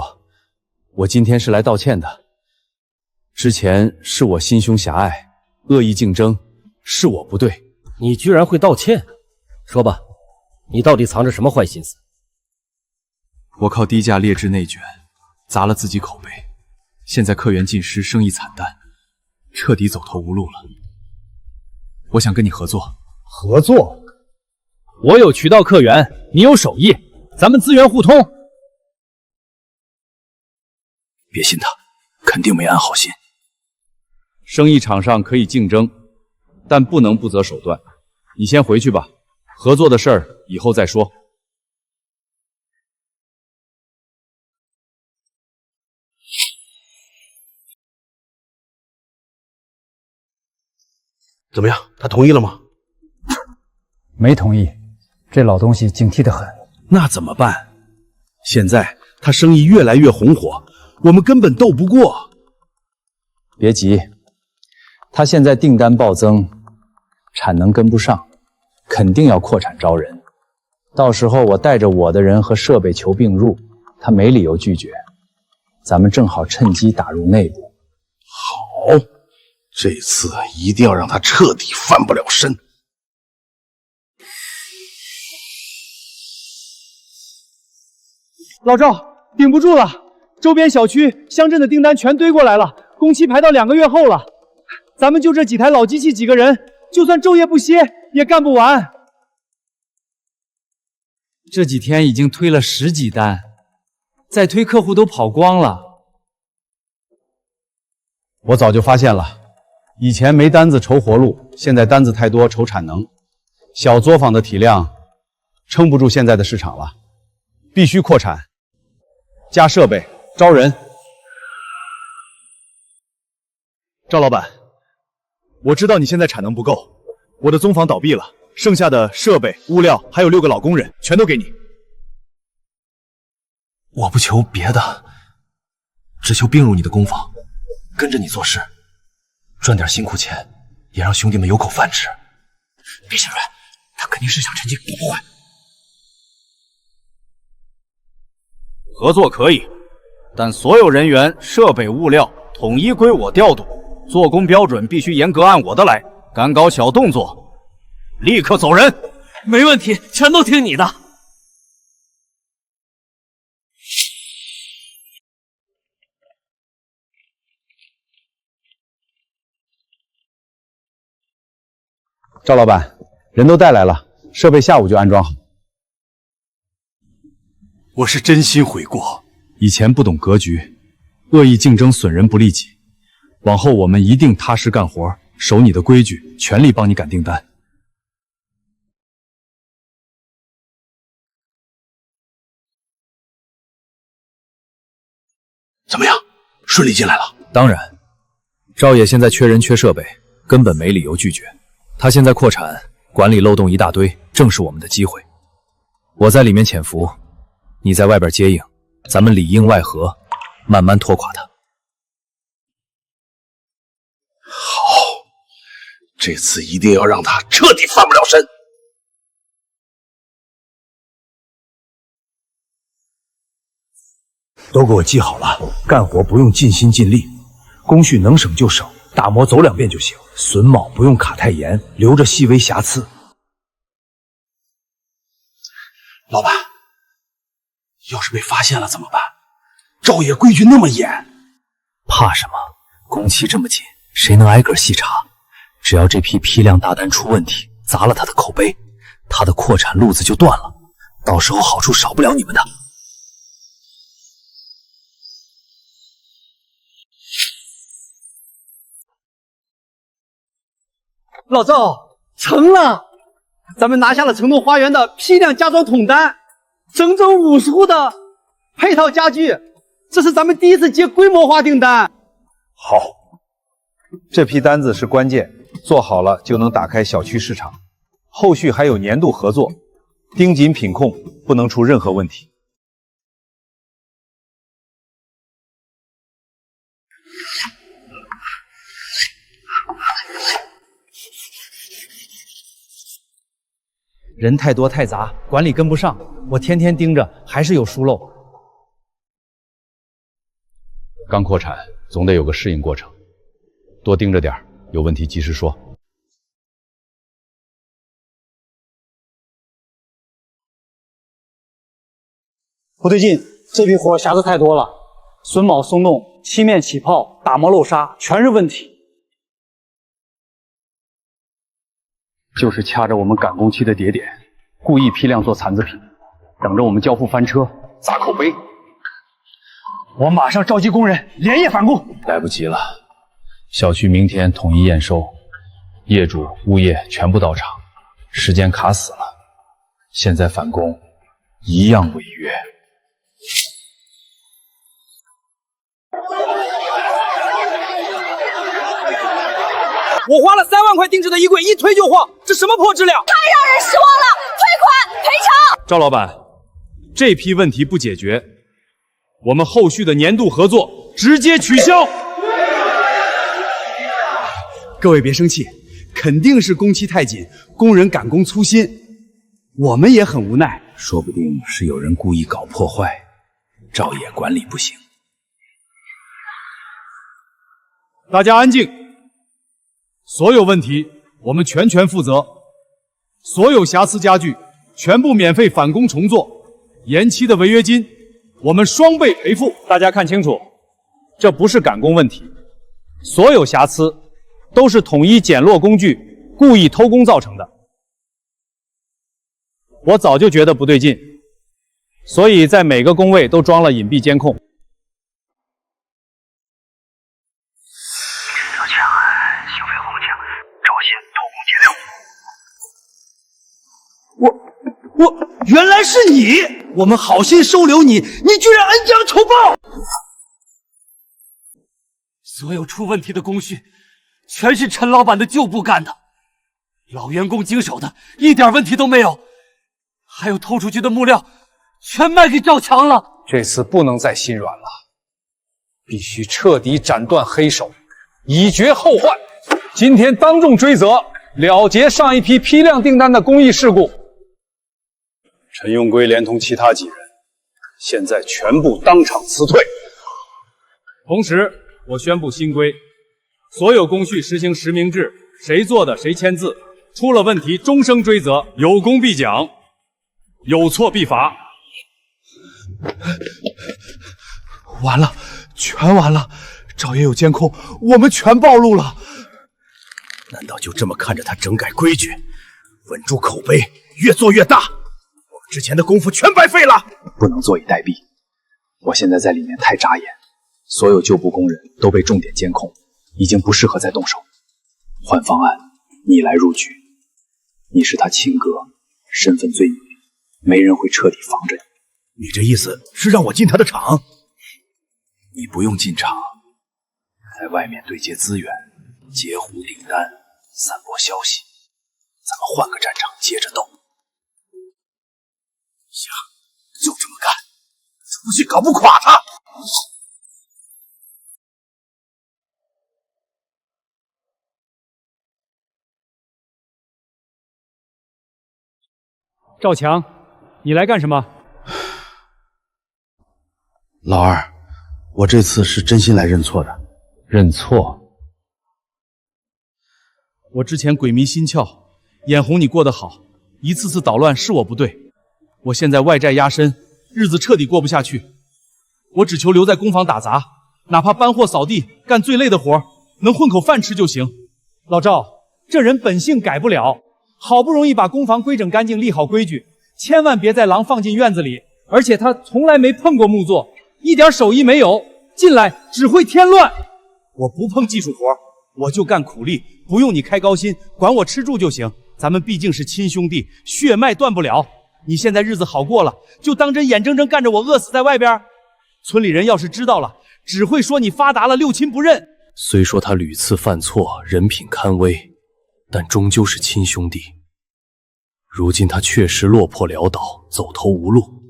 我今天是来道歉的。之前是我心胸狭隘，恶意竞争，是我不对。你居然会道歉？说吧，你到底藏着什么坏心思？我靠低价劣质内卷，砸了自己口碑，现在客源尽失，生意惨淡，彻底走投无路了。我想跟你合作。合作？我有渠道客源，你有手艺，咱们资源互通。别信他，肯定没安好心。生意场上可以竞争，但不能不择手段。你先回去吧，合作的事儿以后再说。怎么样？他同意了吗？没同意，这老东西警惕得很。那怎么办？现在他生意越来越红火，我们根本斗不过。别急，他现在订单暴增，产能跟不上，肯定要扩产招人。到时候我带着我的人和设备求并入，他没理由拒绝。咱们正好趁机打入内部。好，这次一定要让他彻底翻不了身。老赵，顶不住了，周边小区、乡镇的订单全堆过来了，工期排到2个月后了。咱们就这几台老机器，几个人，就算昼夜不歇也干不完。这几天已经推了10几单，再推客户都跑光了。我早就发现了，以前没单子愁活路，现在单子太多愁产能。小作坊的体量撑不住现在的市场了，必须扩产，加设备，招人。赵老板，我知道你现在产能不够，我的棕坊倒闭了，剩下的设备、物料还有6个老工人，全都给你。我不求别的，只求并入你的工坊，跟着你做事，赚点辛苦钱，也让兄弟们有口饭吃。别心软，他肯定是想趁机破坏。合作可以，但所有人员、设备、物料统一归我调度，做工标准必须严格按我的来。敢搞小动作，立刻走人。没问题，全都听你的。赵老板，人都带来了，设备下午就安装好。我是真心悔过，以前不懂格局，恶意竞争损人不利己。往后我们一定踏实干活，守你的规矩，全力帮你赶订单。怎么样？顺利进来了？当然，赵野现在缺人缺设备，根本没理由拒绝。他现在扩产，管理漏洞一大堆，正是我们的机会。我在里面潜伏，你在外边接应，咱们里应外合，慢慢拖垮他。好，这次一定要让他彻底翻不了身。都给我记好了，干活不用尽心尽力，工序能省就省，打磨走2遍就行。榫卯不用卡太严，留着细微瑕疵。老板，要是被发现了怎么办？赵野规矩那么严，怕什么？工期这么紧，谁能挨个细查？只要这批批量大单出问题，砸了他的口碑，他的扩产路子就断了，到时候好处少不了你们的。老赵，成了！咱们拿下了承诺花园的批量家装桶单，整整50户的配套家具，这是咱们第一次接规模化订单。好，这批单子是关键，做好了就能打开小区市场。后续还有年度合作，盯紧品控，不能出任何问题。人太多太杂，管理跟不上，我天天盯着，还是有疏漏。刚扩产，总得有个适应过程，多盯着点儿，有问题及时说。不对劲，这批活瑕疵太多了，榫卯松动、漆面起泡、打磨漏沙，全是问题。就是掐着我们赶工期的节点，故意批量做残次品，等着我们交付翻车，砸口碑。我马上召集工人连夜返工。来不及了，小区明天统一验收，业主、物业全部到场，时间卡死了。现在返工一样违约。我花了3万块定制的衣柜，一推就晃，这什么破质量？太让人失望了！退款赔偿。赵老板，这批问题不解决，我们后续的年度合作直接取消。各位别生气，肯定是工期太紧，工人赶工粗心，我们也很无奈。说不定是有人故意搞破坏，赵野管理不行。大家安静。所有问题我们全权负责，所有瑕疵家具全部免费返工重做，延期的违约金我们双倍赔付。大家看清楚，这不是赶工问题，所有瑕疵都是统一捡落工具故意偷工造成的。我早就觉得不对劲，所以在每个工位都装了隐蔽监控。原来是你！我们好心收留你，你居然恩将仇报！所有出问题的工序，全是陈老板的旧部干的，老员工经手的，一点问题都没有。还有偷出去的木料，全卖给赵强了。这次不能再心软了，必须彻底斩断黑手，以绝后患。今天当众追责，了结上一批批量订单的工艺事故。陈永贵连同其他几人，现在全部当场辞退。同时，我宣布新规：所有工序实行实名制，谁做的谁签字，出了问题终生追责，有功必奖，有错必罚。完了，全完了！赵野有监控，我们全暴露了。难道就这么看着他整改规矩，稳住口碑，越做越大？我们之前的功夫全白费了。不能坐以待毙，我现在在里面太扎眼，所有旧部工人都被重点监控，已经不适合再动手。换方案，你来入局，你是他亲哥，身份最明，没人会彻底防着你。你这意思是让我进他的厂？你不用进厂，在外外面对接资源，截胡订单，散播消息。咱们换个战场接着斗。行，就这么干，出去搞不垮他。赵强，你来干什么？老二，我这次是真心来认错的。认错？我之前鬼迷心窍，眼红你过得好，一次次捣乱是我不对。我现在外债压身，日子彻底过不下去。我只求留在工坊打杂，哪怕搬货扫地，干最累的活，能混口饭吃就行。老赵，这人本性改不了。好不容易把工房规整干净，立好规矩，千万别再狼放进院子里。而且他从来没碰过木作，一点手艺没有，进来只会添乱。我不碰技术活，我就干苦力，不用你开高薪，管我吃住就行。咱们毕竟是亲兄弟，血脉断不了。你现在日子好过了，就当真眼睁睁干着我饿死在外边？村里人要是知道了，只会说你发达了，六亲不认。虽说他屡次犯错，人品堪危，但终究是亲兄弟。如今他确实落魄潦倒，走投无路。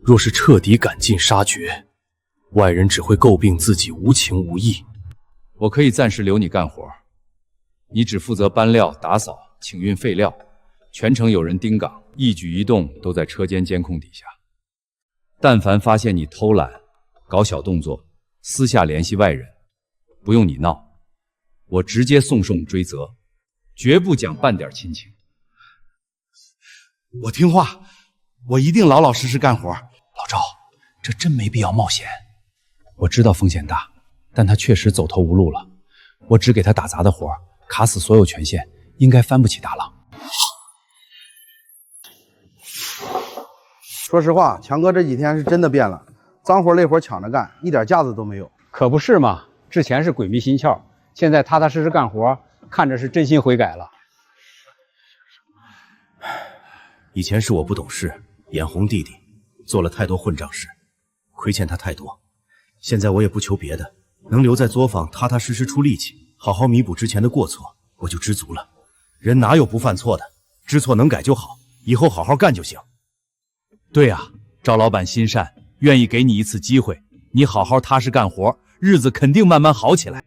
若是彻底赶尽杀绝，外人只会诟病自己无情无义。我可以暂时留你干活，你只负责搬料、打扫、请运废料，全程有人盯岗，一举一动都在车间监控底下。但凡发现你偷懒、搞小动作，私下联系外人，不用你闹，我直接送追责，绝不讲半点亲情。我听话，我一定老老实实干活。老赵，这真没必要冒险。我知道风险大，但他确实走投无路了。我只给他打杂的活，卡死所有权限，应该翻不起大浪。说实话，强哥这几天是真的变了，脏活累活抢着干，一点架子都没有。可不是嘛，之前是鬼迷心窍，现在踏踏实实干活，看着是真心悔改了。以前是我不懂事，眼红弟弟，做了太多混账事，亏欠他太多。现在我也不求别的，能留在作坊踏踏实实出力气，好好弥补之前的过错，我就知足了。人哪有不犯错的，知错能改就好，以后好好干就行。对啊，赵老板心善，愿意给你一次机会，你好好踏实干活，日子肯定慢慢好起来。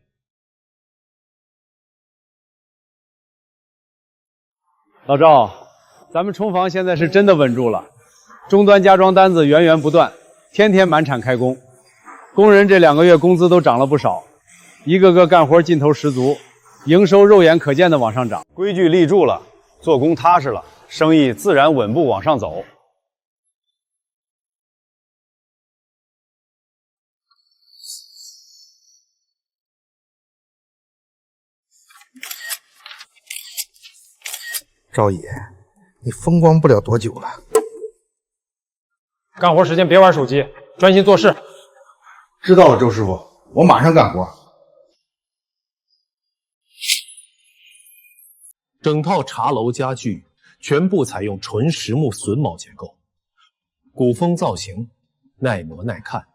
老赵，咱们冲房现在是真的稳住了，终端家装单子源源不断，天天满产开工，工人这2个月工资都涨了不少，一个个干活劲头十足，营收肉眼可见的往上涨。规矩立住了，做工踏实了，生意自然稳步往上走。赵爷，你风光不了多久了。干活时间别玩手机，专心做事。知道了，周师傅，我马上干活。整套茶楼家具全部采用纯实木榫卯结构，古风造型，耐磨耐看，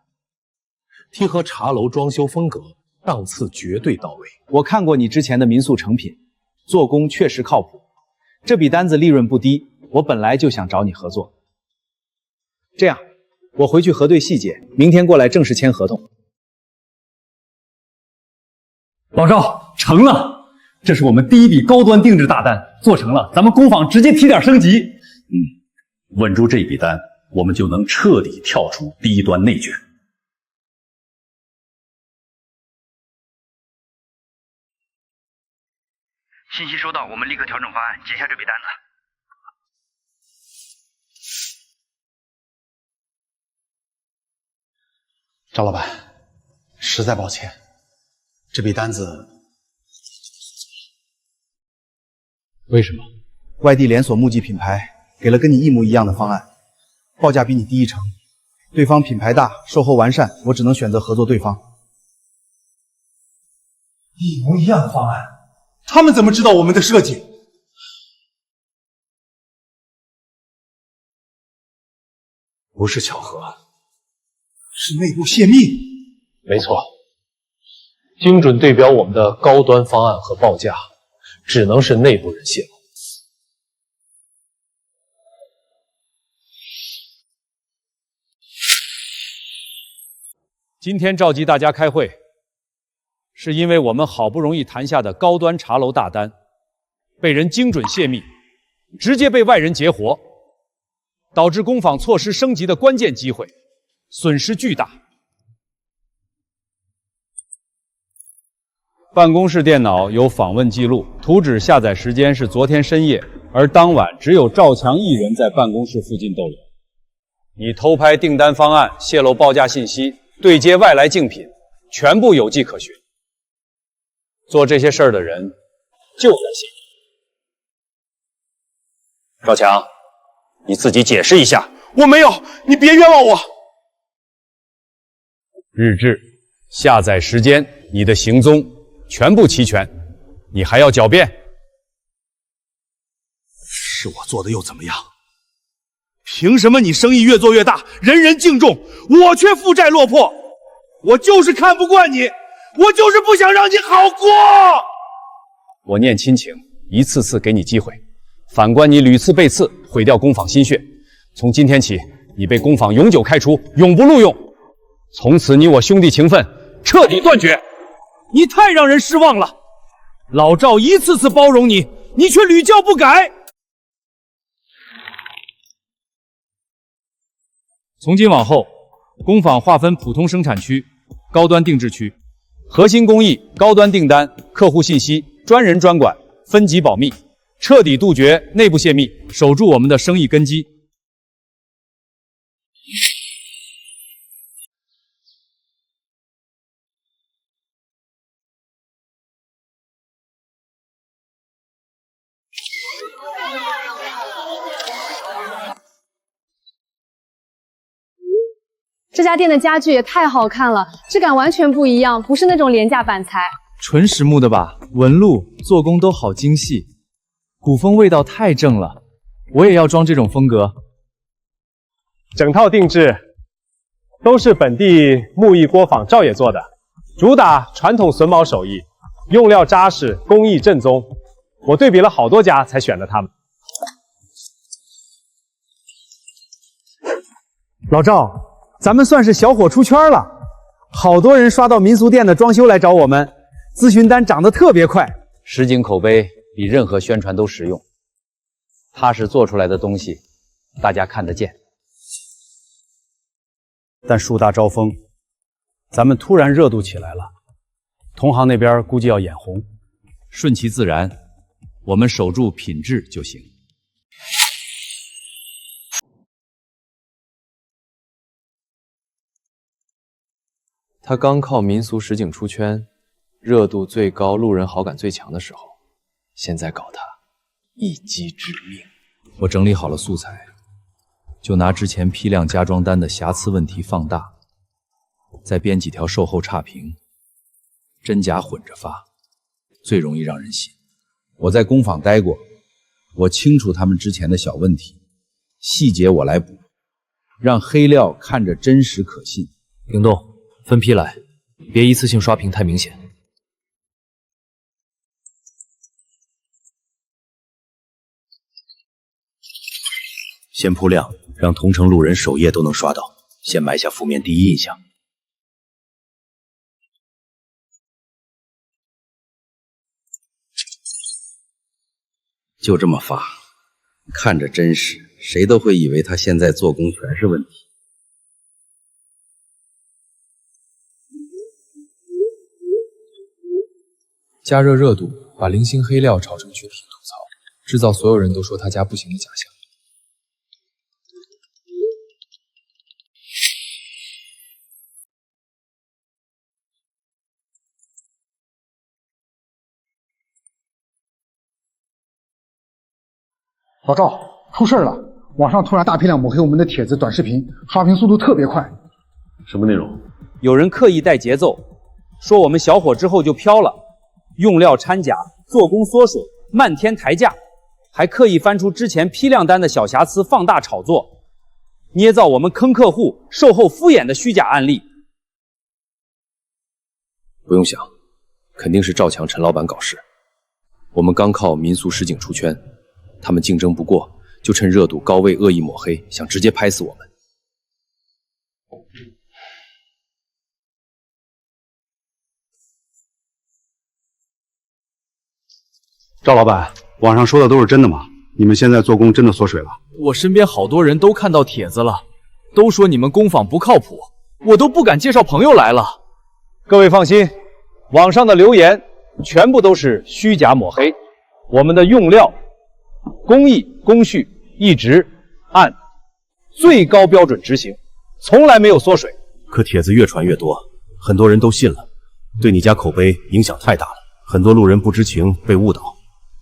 贴合茶楼装修风格，档次绝对到位。我看过你之前的民宿成品，做工确实靠谱。这笔单子利润不低，我本来就想找你合作。这样，我回去核对细节，明天过来正式签合同。老赵，成了！这是我们第一笔高端定制大单，做成了，咱们工坊直接提点升级。稳住这笔单，我们就能彻底跳出低端内卷。信息收到，我们立刻调整方案，结下这笔单子。赵老板，实在抱歉，这笔单子为什么？外地连锁木屉品牌给了跟你一模一样的方案，报价比你低1成，对方品牌大，售后完善，我只能选择合作对方。一模一样的方案。他们怎么知道我们的设计？不是巧合，是内部泄密。没错，精准对标我们的高端方案和报价，只能是内部人泄露。今天召集大家开会，是因为我们好不容易谈下的高端茶楼大单，被人精准泄密，直接被外人截活，导致工坊错失升级的关键机会，损失巨大。办公室电脑有访问记录，图纸下载时间是昨天深夜，而当晚只有赵强一人在办公室附近逗留。你偷拍订单方案，泄露报价信息，对接外来竞品，全部有迹可循。做这些事儿的人就在现场。赵强，你自己解释一下。我没有，你别冤枉我。日志、下载时间、你的行踪全部齐全，你还要狡辩？是我做的又怎么样？凭什么你生意越做越大，人人敬重，我却负债落魄？我就是看不惯你，我就是不想让你好过。我念亲情，一次次给你机会，反观你屡次背刺，毁掉工坊心血。从今天起，你被工坊永久开除，永不录用。从此你我兄弟情分彻底断绝。你太让人失望了，老赵一次次包容你，你却屡教不改。从今往后，工坊划分普通生产区、高端定制区、核心工艺、高端订单、客户信息、专人专管、分级保密，彻底杜绝内部泄密，守住我们的生意根基。这家店的家具也太好看了，质感完全不一样，不是那种廉价板材。纯实木的吧，纹路、做工都好精细，古风味道太正了。我也要装这种风格。整套定制，都是本地木艺锅坊赵爷做的，主打传统榫卯手艺，用料扎实，工艺正宗。我对比了好多家才选的他们。老赵，咱们算是小火出圈了，好多人刷到民俗店的装修来找我们，咨询单涨得特别快。实景口碑比任何宣传都实用，踏实做出来的东西，大家看得见。但树大招风，咱们突然热度起来了，同行那边估计要眼红。顺其自然，我们守住品质就行。他刚靠民俗实景出圈，热度最高、路人好感最强的时候，现在搞他一击致命。我整理好了素材，就拿之前批量加装单的瑕疵问题放大，再编几条售后差评，真假混着发，最容易让人信。我在工坊待过，我清楚他们之前的小问题，细节我来补，让黑料看着真实可信。灵动，分批来，别一次性刷屏太明显。先铺量，让同城路人首页都能刷到，先埋下负面第一印象。就这么发，看着真实，谁都会以为他现在做工全是问题。加热热度，把零星黑料炒成群体吐槽，制造所有人都说他家不行的假象。老赵，出事了！网上突然大批量抹黑我们的帖子、短视频，刷屏速度特别快。什么内容？有人刻意带节奏，说我们小火之后就飘了，用料掺假，做工缩水，漫天抬价，还刻意翻出之前批量单的小瑕疵放大炒作，捏造我们坑客户、售后敷衍的虚假案例。不用想，肯定是赵强、陈老板搞事。我们刚靠民俗实景出圈，他们竞争不过，就趁热度高位恶意抹黑，想直接拍死我们。赵老板，网上说的都是真的吗？你们现在做工真的缩水了？我身边好多人都看到帖子了，都说你们工坊不靠谱，我都不敢介绍朋友来了。各位放心，网上的留言全部都是虚假抹黑，我们的用料、工艺、工序一直按最高标准执行，从来没有缩水。可帖子越传越多，很多人都信了，对你家口碑影响太大了。很多路人不知情被误导，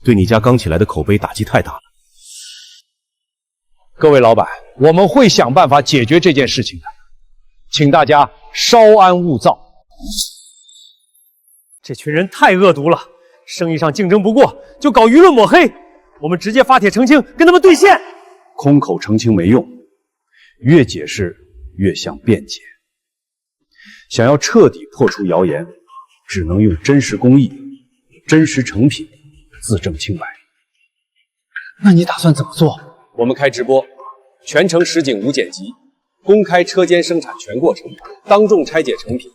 对你家刚起来的口碑打击太大了。各位老板，我们会想办法解决这件事情的，请大家稍安勿躁。这群人太恶毒了，生意上竞争不过就搞舆论抹黑，我们直接发帖澄清，跟他们对线。空口澄清没用，越解释越像辩解。想要彻底破除谣言，只能用真实工艺、真实成品自证清白。那你打算怎么做？我们开直播，全程实景无剪辑，公开车间生产全过程，当众拆解成品，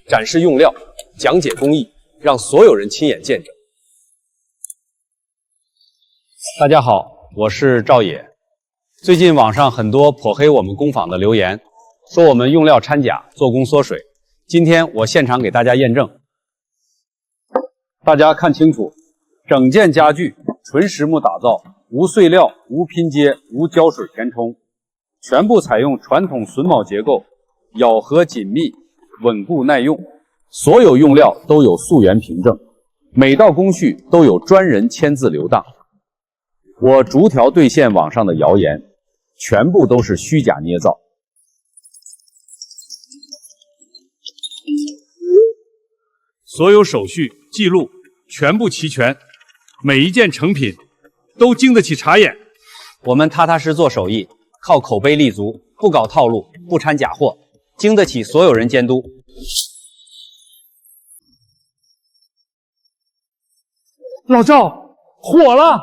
展示用料，讲解工艺，让所有人亲眼见证。大家好，我是赵野。最近网上很多泼黑我们工坊的留言，说我们用料掺假，做工缩水。今天我现场给大家验证。大家看清楚，整件家具纯实木打造，无碎料、无拼接、无胶水填充，全部采用传统榫卯结构，咬合紧密，稳固耐用。所有用料都有溯源凭证，每道工序都有专人签字留档。我逐条兑现网上的谣言，全部都是虚假捏造。所有手续记录全部齐全，每一件成品都经得起查验。我们踏踏实做手艺，靠口碑立足，不搞套路，不掺假货，经得起所有人监督。老赵，火了！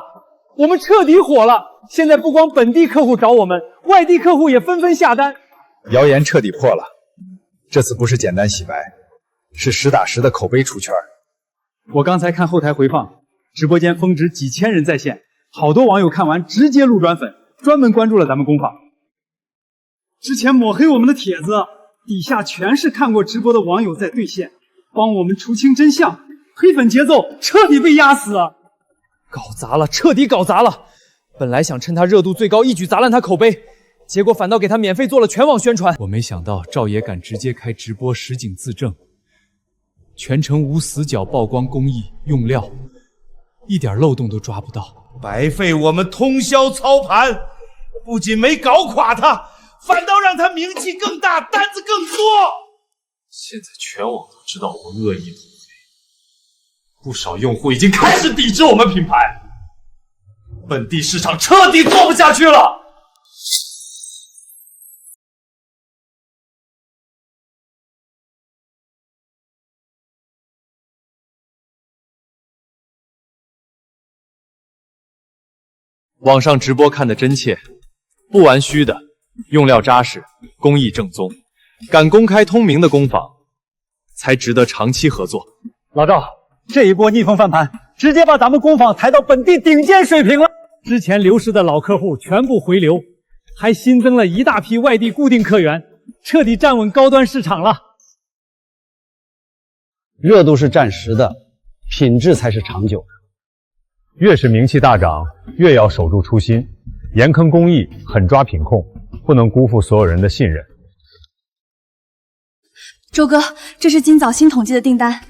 我们彻底火了！现在不光本地客户找我们，外地客户也纷纷下单。谣言彻底破了，这次不是简单洗白，是实打实的口碑出圈。我刚才看后台回放，直播间峰值几千人在线，好多网友看完直接路转粉，专门关注了咱们工坊。之前抹黑我们的帖子，底下全是看过直播的网友在兑现，帮我们除清真相，黑粉节奏彻底被压死。搞砸了，彻底搞砸了！本来想趁他热度最高一举砸烂他口碑，结果反倒给他免费做了全网宣传。我没想到赵爷敢直接开直播实景自证，全程无死角曝光工艺用料，一点漏洞都抓不到。白费我们通宵操盘，不仅没搞垮他，反倒让他名气更大，单子更多。现在全网都知道我们恶意抹黑，不少用户已经开始抵制我们品牌，本地市场彻底做不下去了。网上直播看得真切，不玩虚的，用料扎实，工艺正宗，敢公开通明的工坊，才值得长期合作。老赵，这一波逆风翻盘，直接把咱们工坊抬到本地顶尖水平了。之前流失的老客户全部回流，还新增了一大批外地固定客源，彻底站稳高端市场了。热度是暂时的，品质才是长久的。越是名气大涨，越要守住初心，严坑工艺，狠抓品控，不能辜负所有人的信任。周哥，这是今早新统计的订单。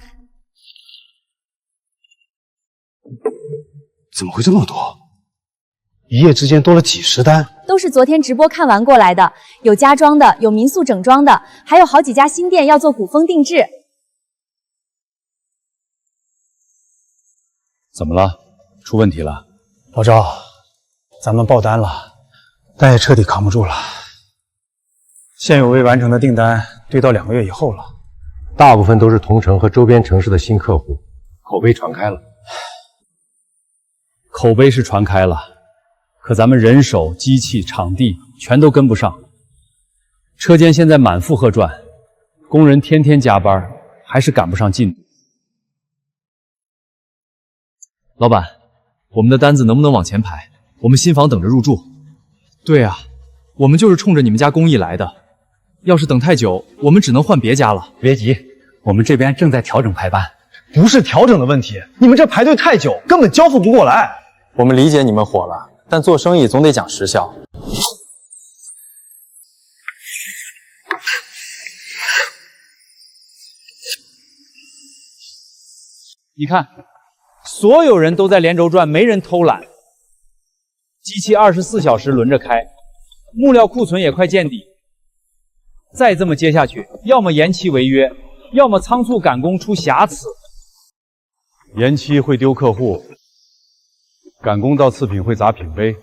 怎么会这么多？一夜之间多了几十单，都是昨天直播看完过来的，有家装的，有民宿整装的，还有好几家新店要做古风定制。怎么了？出问题了？老赵，咱们爆单了，但也彻底扛不住了。现有未完成的订单堆到2个月以后了。大部分都是同城和周边城市的新客户，口碑传开了。口碑是传开了，可咱们人手、机器、场地全都跟不上。车间现在满负荷转，工人天天加班，还是赶不上进度。老板，我们的单子能不能往前排？我们新房等着入住。对啊，我们就是冲着你们家工艺来的。要是等太久，我们只能换别家了。别急，我们这边正在调整排班。不是调整的问题，你们这排队太久，根本交付不过来。我们理解你们火了，但做生意总得讲实效。你看，所有人都在连轴转，没人偷懒。机器24小时轮着开，木料库存也快见底。再这么接下去，要么延期违约，要么仓促赶工出瑕疵。延期会丢客户，赶工到次品会砸品碑。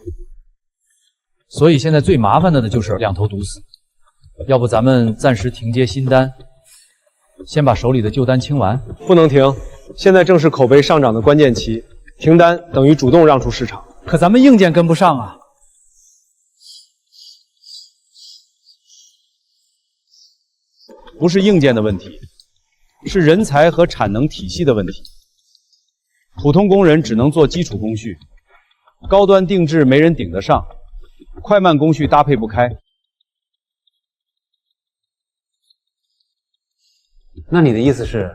所以现在最麻烦的就是两头堵死。要不咱们暂时停接新单，先把手里的旧单清完。不能停，现在正是口碑上涨的关键期，停单等于主动让出市场。可咱们硬件跟不上啊。不是硬件的问题，是人才和产能体系的问题。普通工人只能做基础工序，高端定制没人顶得上，快慢工序搭配不开。那你的意思是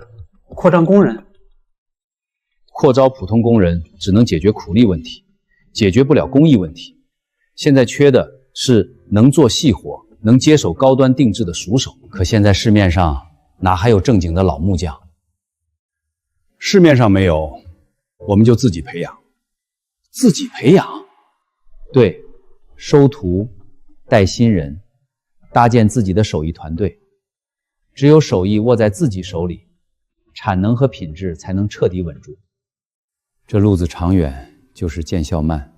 扩张工人？扩招普通工人只能解决苦力问题，解决不了工艺问题。现在缺的是能做细活、能接手高端定制的熟手。可现在市面上哪还有正经的老木匠？市面上没有，我们就自己培养。自己培养？对，收徒、带新人，搭建自己的手艺团队。只有手艺握在自己手里，产能和品质才能彻底稳住。这路子长远，就是见效慢，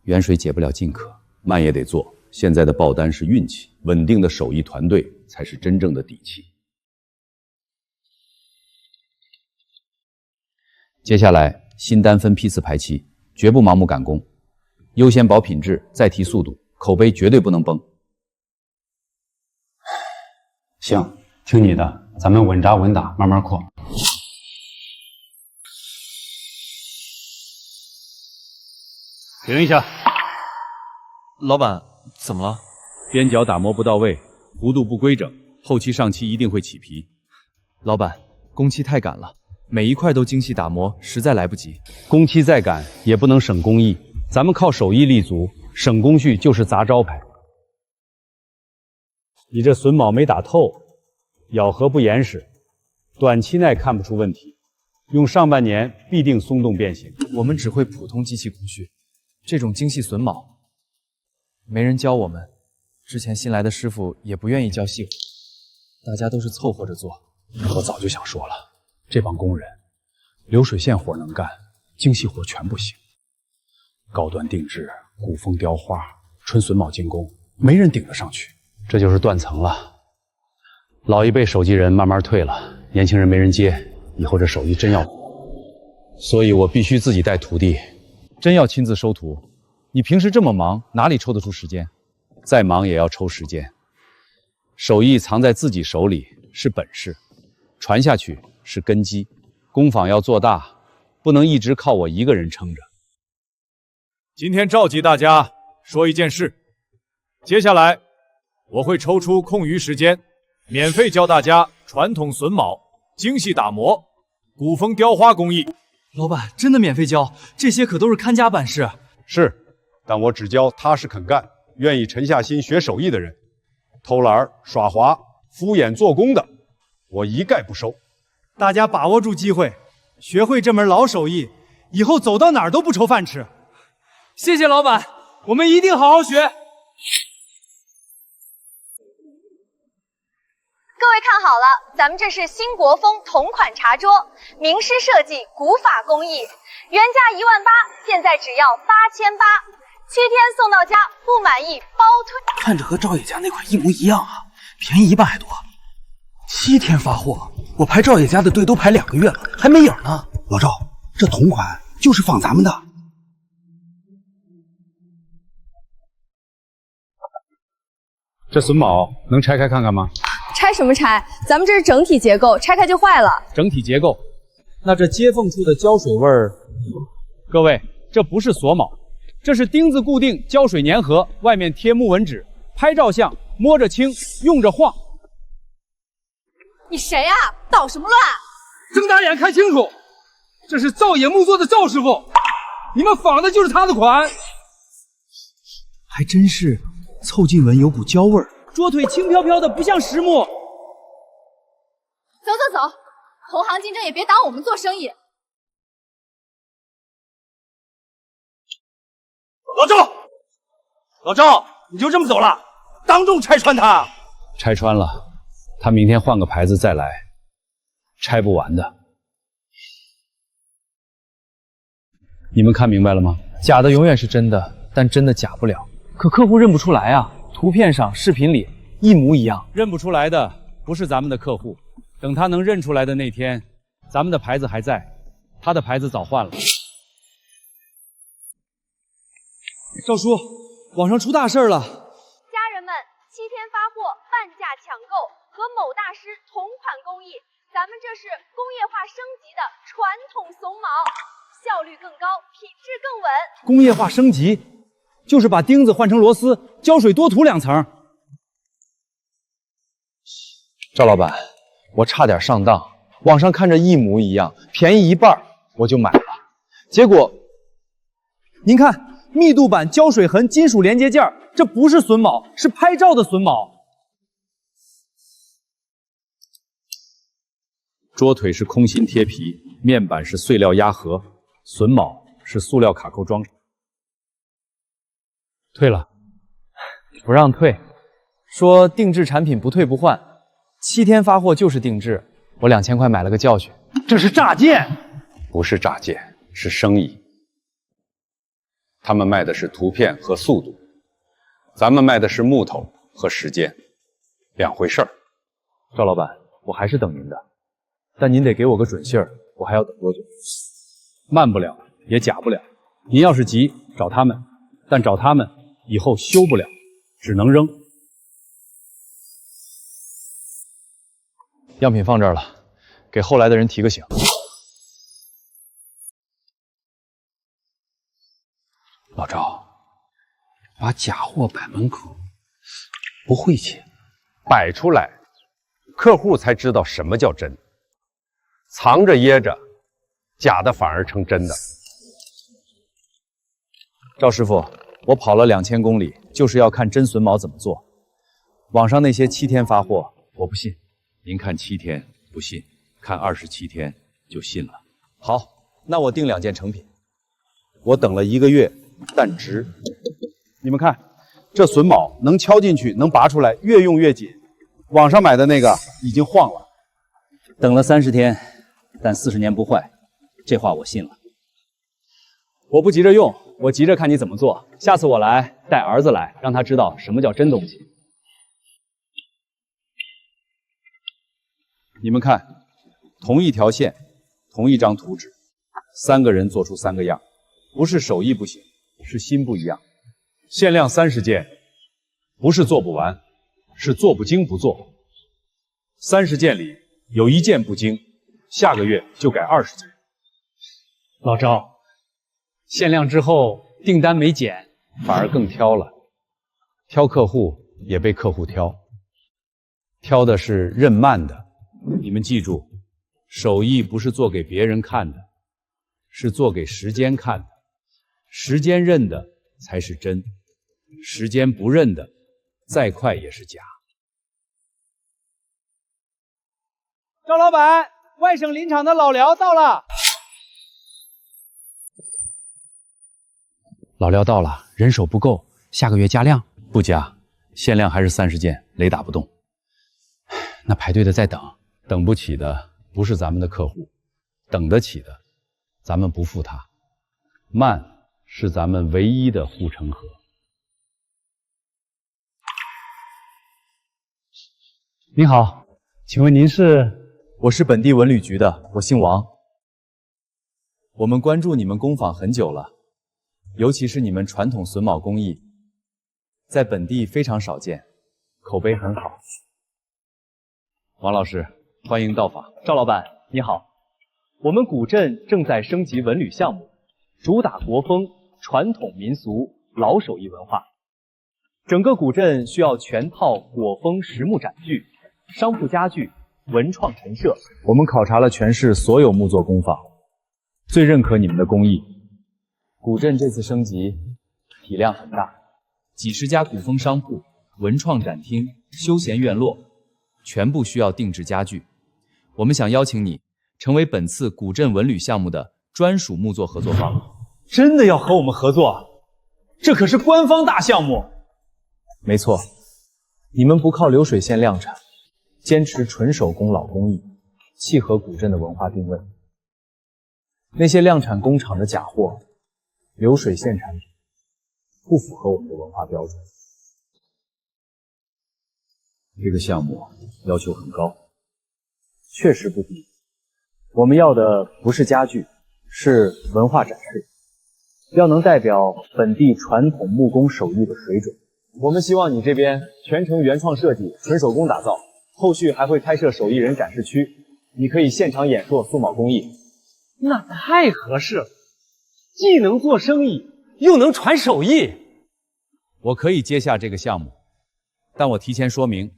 远水解不了近渴，慢也得做。现在的爆单是运气，稳定的手艺团队才是真正的底气。接下来新单分批次排期，绝不盲目赶工，优先保品质，再提速度，口碑绝对不能崩。行，听你的，咱们稳扎稳打，慢慢扩。停一下。老板，怎么了？边角打磨不到位，弧度不规整，后期上漆一定会起皮。老板，工期太赶了，每一块都精细打磨，实在来不及。工期再赶也不能省工艺，咱们靠手艺立足，省工序就是砸招牌。你这榫卯没打透，咬合不严实，短期内看不出问题，用上半年必定松动变形。我们只会普通机器工序，这种精细榫卯没人教我们，之前新来的师傅也不愿意教细活，大家都是凑合着做。我早就想说了，这帮工人流水线活能干，精细活全不行。高端定制、古风雕花、纯榫卯精工，没人顶得上去，这就是断层了。老一辈手艺人慢慢退了，年轻人没人接，以后这手艺真要……所以我必须自己带徒弟。真要亲自收徒，你平时这么忙，哪里抽得出时间？再忙也要抽时间。手艺藏在自己手里是本事，传下去是根基。工坊要做大，不能一直靠我一个人撑着。今天召集大家说一件事，接下来我会抽出空余时间，免费教大家传统榫卯、精细打磨、古风雕花工艺。老板，真的免费教？这些可都是看家本事。是，但我只教踏实肯干、愿意沉下心学手艺的人。偷懒、耍滑、敷衍做工的，我一概不收。大家把握住机会，学会这门老手艺，以后走到哪儿都不愁饭吃。谢谢老板，我们一定好好学。各位看好了，咱们这是新国风同款茶桌，名师设计，古法工艺，原价18000，现在只要8800，7天送到家，不满意包退。看着和赵野家那块一模一样啊，便宜100多，7天发货，我排赵野家的队都排2个月了，还没影呢。老赵，这同款就是仿咱们的。这榫卯能拆开看看吗？拆什么拆？咱们这是整体结构，拆开就坏了。整体结构，那这接缝处的胶水味儿，各位，这不是锁铆，这是钉子固定，胶水粘合，外面贴木纹纸，拍照相，摸着轻，用着晃。你谁呀？捣什么乱？睁大眼看清楚，这是赵野木做的赵师傅，你们仿的就是他的款。还真是，凑近闻有股胶味儿。桌腿轻飘飘的，不像实木。走走走，同行竞争也别挡我们做生意。老赵，你就这么走了？当众拆穿他？拆穿了，他明天换个牌子再来，拆不完的。你们看明白了吗？假的永远是真的，但真的假不了。可客户认不出来啊，图片上、视频里一模一样。认不出来的不是咱们的客户，等他能认出来的那天，咱们的牌子还在，他的牌子早换了。赵叔，网上出大事了！家人们，7天发货，半价抢购，和某大师同款工艺，咱们这是工业化升级的传统榫卯，效率更高，品质更稳。工业化升级，就是把钉子换成螺丝，胶水多涂2层。赵老板，我差点上当，网上看着一模一样，便宜1半我就买了，结果您看。密度板、胶水痕、金属连接件，这不是榫卯，是拍照的榫卯。桌腿是空心贴皮，面板是碎料压合，榫卯是塑料卡扣装。退了，不让退，说定制产品不退不换，7天发货就是定制，我2000块买了个教训。这是诈骗！不是诈骗，是生意。他们卖的是图片和速度，咱们卖的是木头和时间，两回事儿。赵老板，我还是等您的，但您得给我个准信儿，我还要等多久？慢不了，也假不了。您要是急，找他们，但找他们以后修不了，只能扔。样品放这儿了，给后来的人提个醒。老赵，把假货摆门口，不晦气。摆出来，客户才知道什么叫真。藏着掖着，假的反而成真的。赵师傅，我跑了2000公里，就是要看真榫卯怎么做。网上那些7天发货，我不信。您看7天不信，看27天就信了。好，那我订2件成品。我等了1个月。但值。你们看，这榫卯能敲进去，能拔出来，越用越紧。网上买的那个已经晃了。等了30天，但40年不坏，这话我信了。我不急着用，我急着看你怎么做。下次我来，带儿子来，让他知道什么叫真东西。你们看，同一条线，同一张图纸，3个人做出3个样，不是手艺不行。是心不一样，限量30件，不是做不完，是做不精不做。30件里有1件不精，下个月就改20件。老赵，限量之后订单没减，反而更挑了，挑客户也被客户挑，挑的是认慢的。你们记住，手艺不是做给别人看的，是做给时间看的。时间认的才是真，时间不认的，再快也是假。赵老板，外省林场的老廖到了。老廖到了，人手不够，下个月加量。不加，限量还是30件，雷打不动。那排队的再等，等不起的不是咱们的客户，等得起的，咱们不负他。慢是咱们唯一的护城河。您好，请问您是？我是本地文旅局的，我姓王。我们关注你们工坊很久了，尤其是你们传统榫卯工艺，在本地非常少见，口碑很好。王老师，欢迎到访。赵老板，你好。我们古镇正在升级文旅项目，主打国风、传统民俗、老手艺文化。整个古镇需要全套果风实木展具、商铺家具、文创陈设。我们考察了全市所有木作工坊，最认可你们的工艺。古镇这次升级体量很大，几十家古风商铺、文创展厅、休闲院落，全部需要定制家具。我们想邀请你成为本次古镇文旅项目的专属木作合作方。真的要和我们合作？这可是官方大项目。没错，你们不靠流水线量产，坚持纯手工老工艺，契合古镇的文化定位。那些量产工厂的假货、流水线产品，不符合我们的文化标准。这个项目要求很高，确实不低。我们要的不是家具，是文化展示，要能代表本地传统木工手艺的水准。我们希望你这边全程原创设计，纯手工打造，后续还会开设手艺人展示区，你可以现场演说素卯工艺。那太合适了，既能做生意，又能传手艺。我可以接下这个项目，但我提前说明，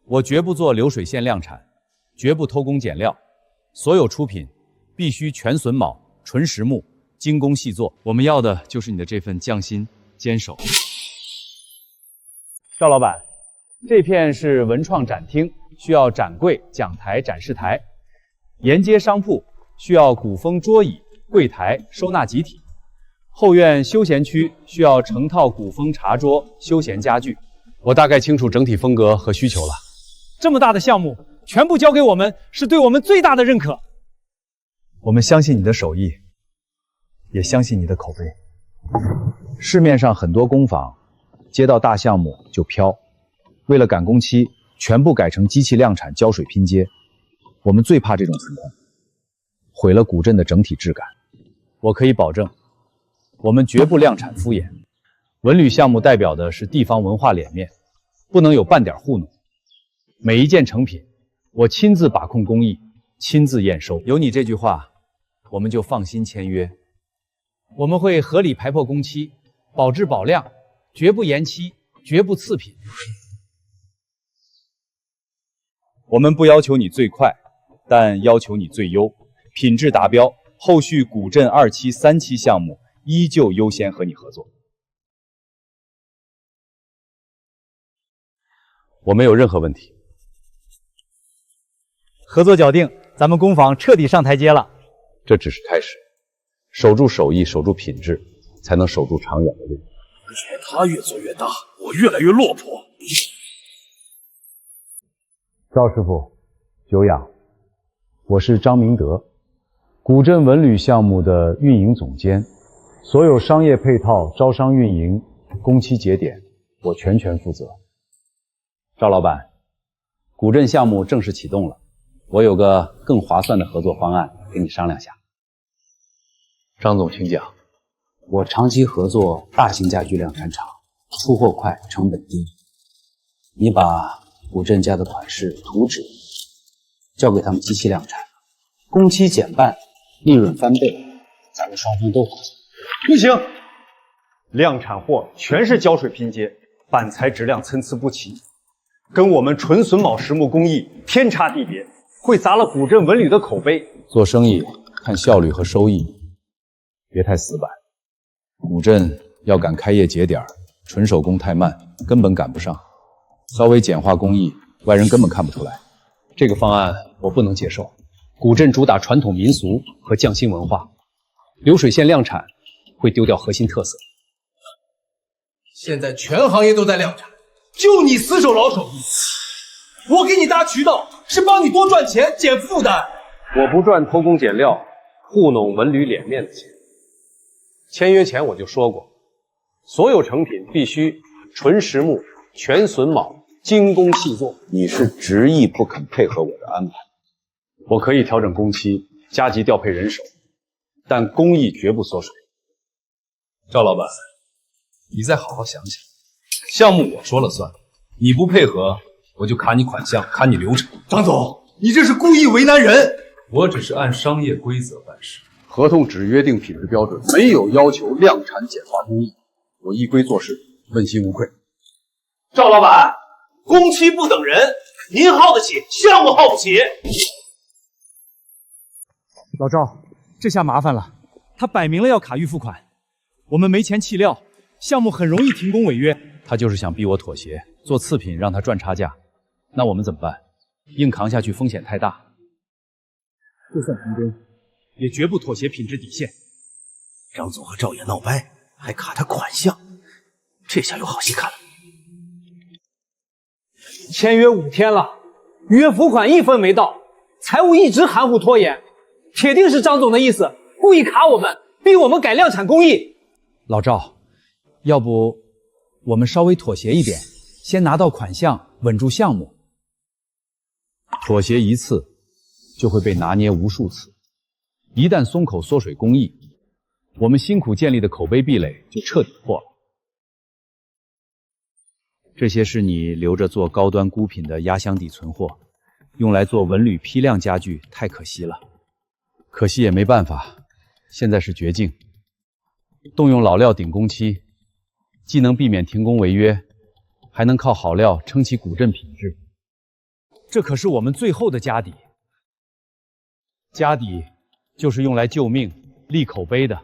我绝不做流水线量产，绝不偷工减料，所有出品必须全榫卯、纯实木、精工细作。我们要的就是你的这份匠心坚守。赵老板，这片是文创展厅，需要展柜、讲台、展示台；沿街商铺需要古风桌椅、柜台、收纳集体；后院休闲区需要成套古风茶桌、休闲家具。我大概清楚整体风格和需求了。这么大的项目，全部交给我们，是对我们最大的认可。我们相信你的手艺，也相信你的口碑。市面上很多工坊接到大项目就飘，为了赶工期，全部改成机器量产胶水拼接。我们最怕这种情况，毁了古镇的整体质感。我可以保证，我们绝不量产敷衍。文旅项目代表的是地方文化脸面，不能有半点糊弄。每一件成品，我亲自把控工艺，亲自验收。有你这句话，我们就放心签约。我们会合理排破工期，保质保量，绝不延期，绝不次品。我们不要求你最快，但要求你最优，品质达标。后续古镇2期、3期项目依旧优先和你合作。我没有任何问题。合作脚定，咱们工坊彻底上台阶了。这只是开始，守住手艺，守住品质，才能守住长远的路。而且他越做越大，我越来越落魄。赵师傅，久仰，我是张明德，古镇文旅项目的运营总监，所有商业配套、招商运营、工期节点，我全权负责。赵老板，古镇项目正式启动了，我有个更划算的合作方案，跟你商量下。张总，请讲。我长期合作大型家具量产厂，出货快，成本低。你把古镇家的款式、图纸交给他们机器量产，工期减半，利润翻倍，咱们双方都划算。不行，量产货全是胶水拼接，板材质量参差不齐，跟我们纯榫卯实木工艺天差地别，会砸了古镇文旅的口碑。做生意看效率和收益，别太死板。古镇要赶开业节点，纯手工太慢，根本赶不上。稍微简化工艺，外人根本看不出来。这个方案我不能接受。古镇主打传统民俗和匠心文化，流水线量产会丢掉核心特色。现在全行业都在量产，就你死守老手艺。我给你搭渠道，是帮你多赚钱，减负担。我不赚偷工减料、糊弄文旅脸面的钱。签约前我就说过，所有成品必须纯实木、全榫卯、精工细作。你是执意不肯配合我的安排？我可以调整工期，加急调配人手，但工艺绝不缩水。赵老板，你再好好想想，项目我说了算，你不配合，我就卡你款项，卡你流程。张总，你这是故意为难人。我只是按商业规则办事，合同只约定品质标准，没有要求量产简化工艺。我依规做事，问心无愧。赵老板，工期不等人，您耗得起，项目耗不起。老赵，这下麻烦了，他摆明了要卡预付款，我们没钱弃料，项目很容易停工违约。他就是想逼我妥协，做次品让他赚差价。那我们怎么办？硬扛下去风险太大。就算停工，也绝不妥协品质底线。张总和赵爷闹掰，还卡他款项，这下有好戏看了。签约5天了，约付款1分没到，财务一直含糊拖延，铁定是张总的意思，故意卡我们，逼我们改量产工艺。老赵，要不我们稍微妥协一点，先拿到款项，稳住项目。妥协一次，就会被拿捏无数次。一旦松口缩水工艺，我们辛苦建立的口碑壁垒就彻底破了。这些是你留着做高端孤品的压箱底存货，用来做文旅批量家具，太可惜了。可惜也没办法，现在是绝境。动用老料顶工期，既能避免停工违约，还能靠好料撑起古镇品质。这可是我们最后的家底。家底就是用来救命、立口碑的。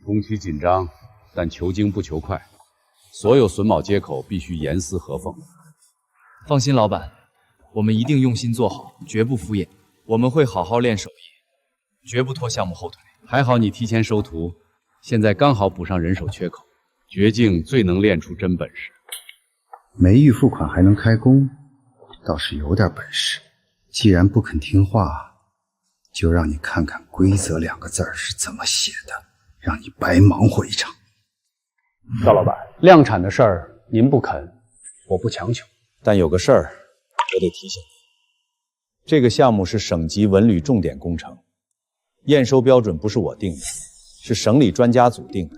工期紧张，但求精不求快，所有榫卯接口必须严丝合缝。放心，老板，我们一定用心做好，绝不敷衍。我们会好好练手艺，绝不拖项目后腿。还好你提前收徒，现在刚好补上人手缺口。绝境最能练出真本事。没预付款还能开工，倒是有点本事。既然不肯听话，就让你看看规则2个字是怎么写的，让你白忙活一场。赵老板，量产的事儿您不肯，我不强求。但有个事儿我得提醒你，这个项目是省级文旅重点工程，验收标准不是我定的，是省里专家组定的。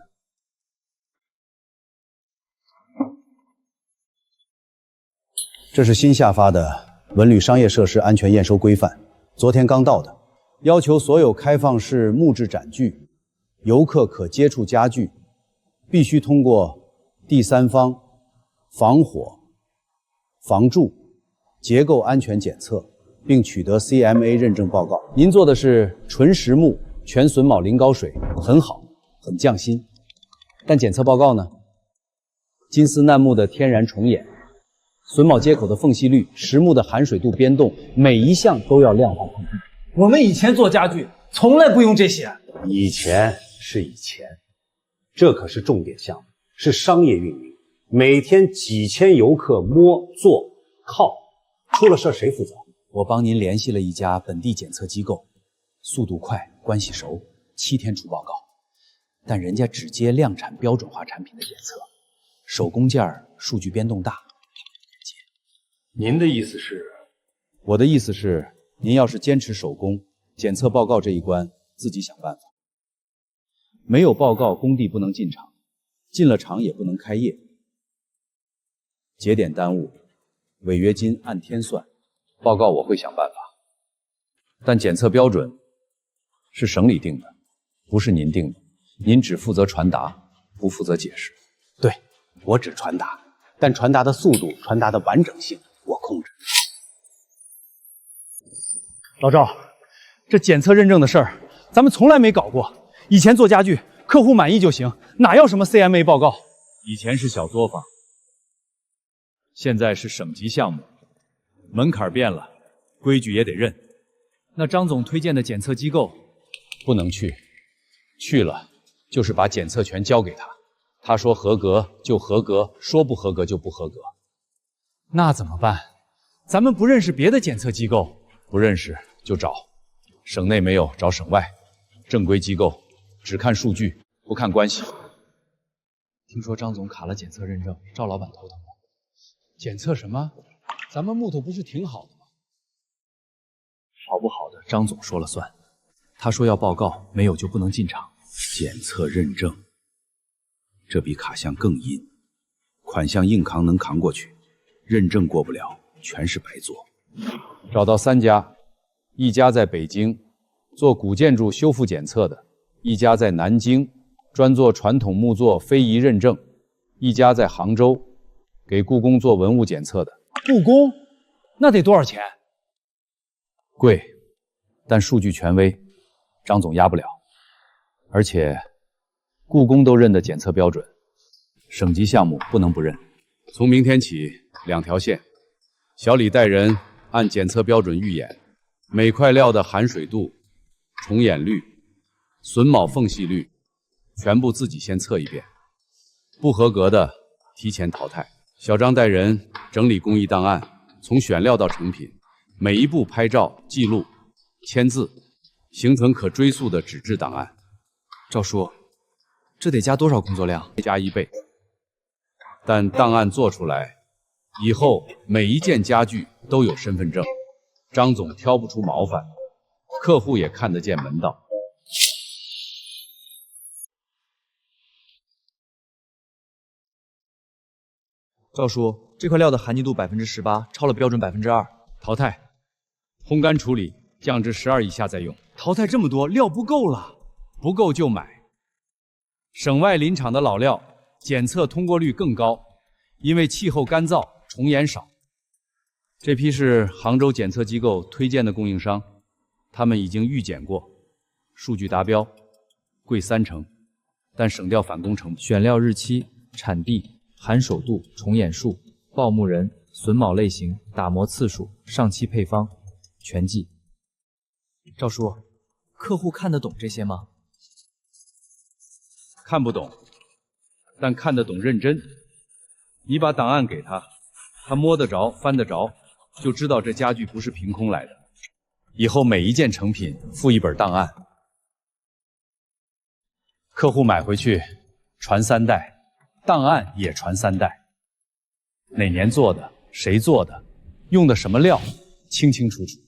这是新下发的文旅商业设施安全验收规范，昨天刚到的，要求所有开放式木质展具、游客可接触家具，必须通过第三方防火、防蛀、结构安全检测，并取得 CMA 认证报告。您做的是纯实木全榫卯零高水，很好，很匠心。但检测报告呢？金丝楠木的天然重眼，榫卯接口的缝隙率，实木的含水度变动，每一项都要量化控制。我们以前做家具从来不用这些。以前是以前，这可是重点项目，是商业运营，每天几千游客摸、坐、靠，出了事谁负责？我帮您联系了一家本地检测机构，速度快，关系熟，7天出报告。但人家只接量产标准化产品的检测，手工件数据变动大。您的意思是？我的意思是，您要是坚持手工，检测报告这一关自己想办法。没有报告，工地不能进场，进了场也不能开业。节点耽误，违约金按天算。报告我会想办法，但检测标准是省里定的，不是您定的。您只负责传达，不负责解释。对，我只传达，但传达的速度、传达的完整性，我控制。老赵，这检测认证的事儿，咱们从来没搞过。以前做家具，客户满意就行，哪要什么 CMA 报告？以前是小作坊，现在是省级项目，门槛变了，规矩也得认。那张总推荐的检测机构不能去，去了就是把检测权交给他，他说合格就合格，说不合格就不合格。那怎么办？咱们不认识别的检测机构，不认识就找，省内没有找省外，正规机构只看数据不看关系。听说张总卡了检测认证，赵老板头疼了。检测什么？咱们木头不是挺好的吗？好不好的，张总说了算。他说要报告，没有就不能进场。检测认证，这比卡项更阴。款项硬扛能扛过去，认证过不了，全是白做。找到3家，一家在北京做古建筑修复检测的，一家在南京专做传统木作非遗认证，一家在杭州给故宫做文物检测的。故宫？那得多少钱？贵，但数据权威，张总压不了。而且，故宫都认的检测标准，省级项目不能不认。从明天起，2条线，小李带人按检测标准预演，每块料的含水度、重演率、榫卯缝隙率，全部自己先测一遍，不合格的提前淘汰。小张带人整理工艺档案，从选料到成品，每一步拍照记录、签字，形成可追溯的纸质档案。赵叔，这得加多少工作量？加1倍。但档案做出来以后，每一件家具都有身份证，张总挑不出毛烦，客户也看得见门道。赵叔，这块料的含泥度18%，超了标准2%，淘汰。烘干处理，降至12以下再用。淘汰这么多，料不够了。不够就买。省外林场的老料检测通过率更高，因为气候干燥，重演少。这批是杭州检测机构推荐的供应商，他们已经预检过，数据达标，贵30%，但省掉返工成本。选料日期、产地、含手度、重演数、报木人、榫卯类型、打磨次数、上漆配方，全记。赵叔，客户看得懂这些吗？看不懂，但看得懂认真。你把档案给他，他摸得着、翻得着，就知道这家具不是凭空来的。以后每一件成品附一本档案，客户买回去传3代，档案也传3代。哪年做的，谁做的，用的什么料，清清楚楚。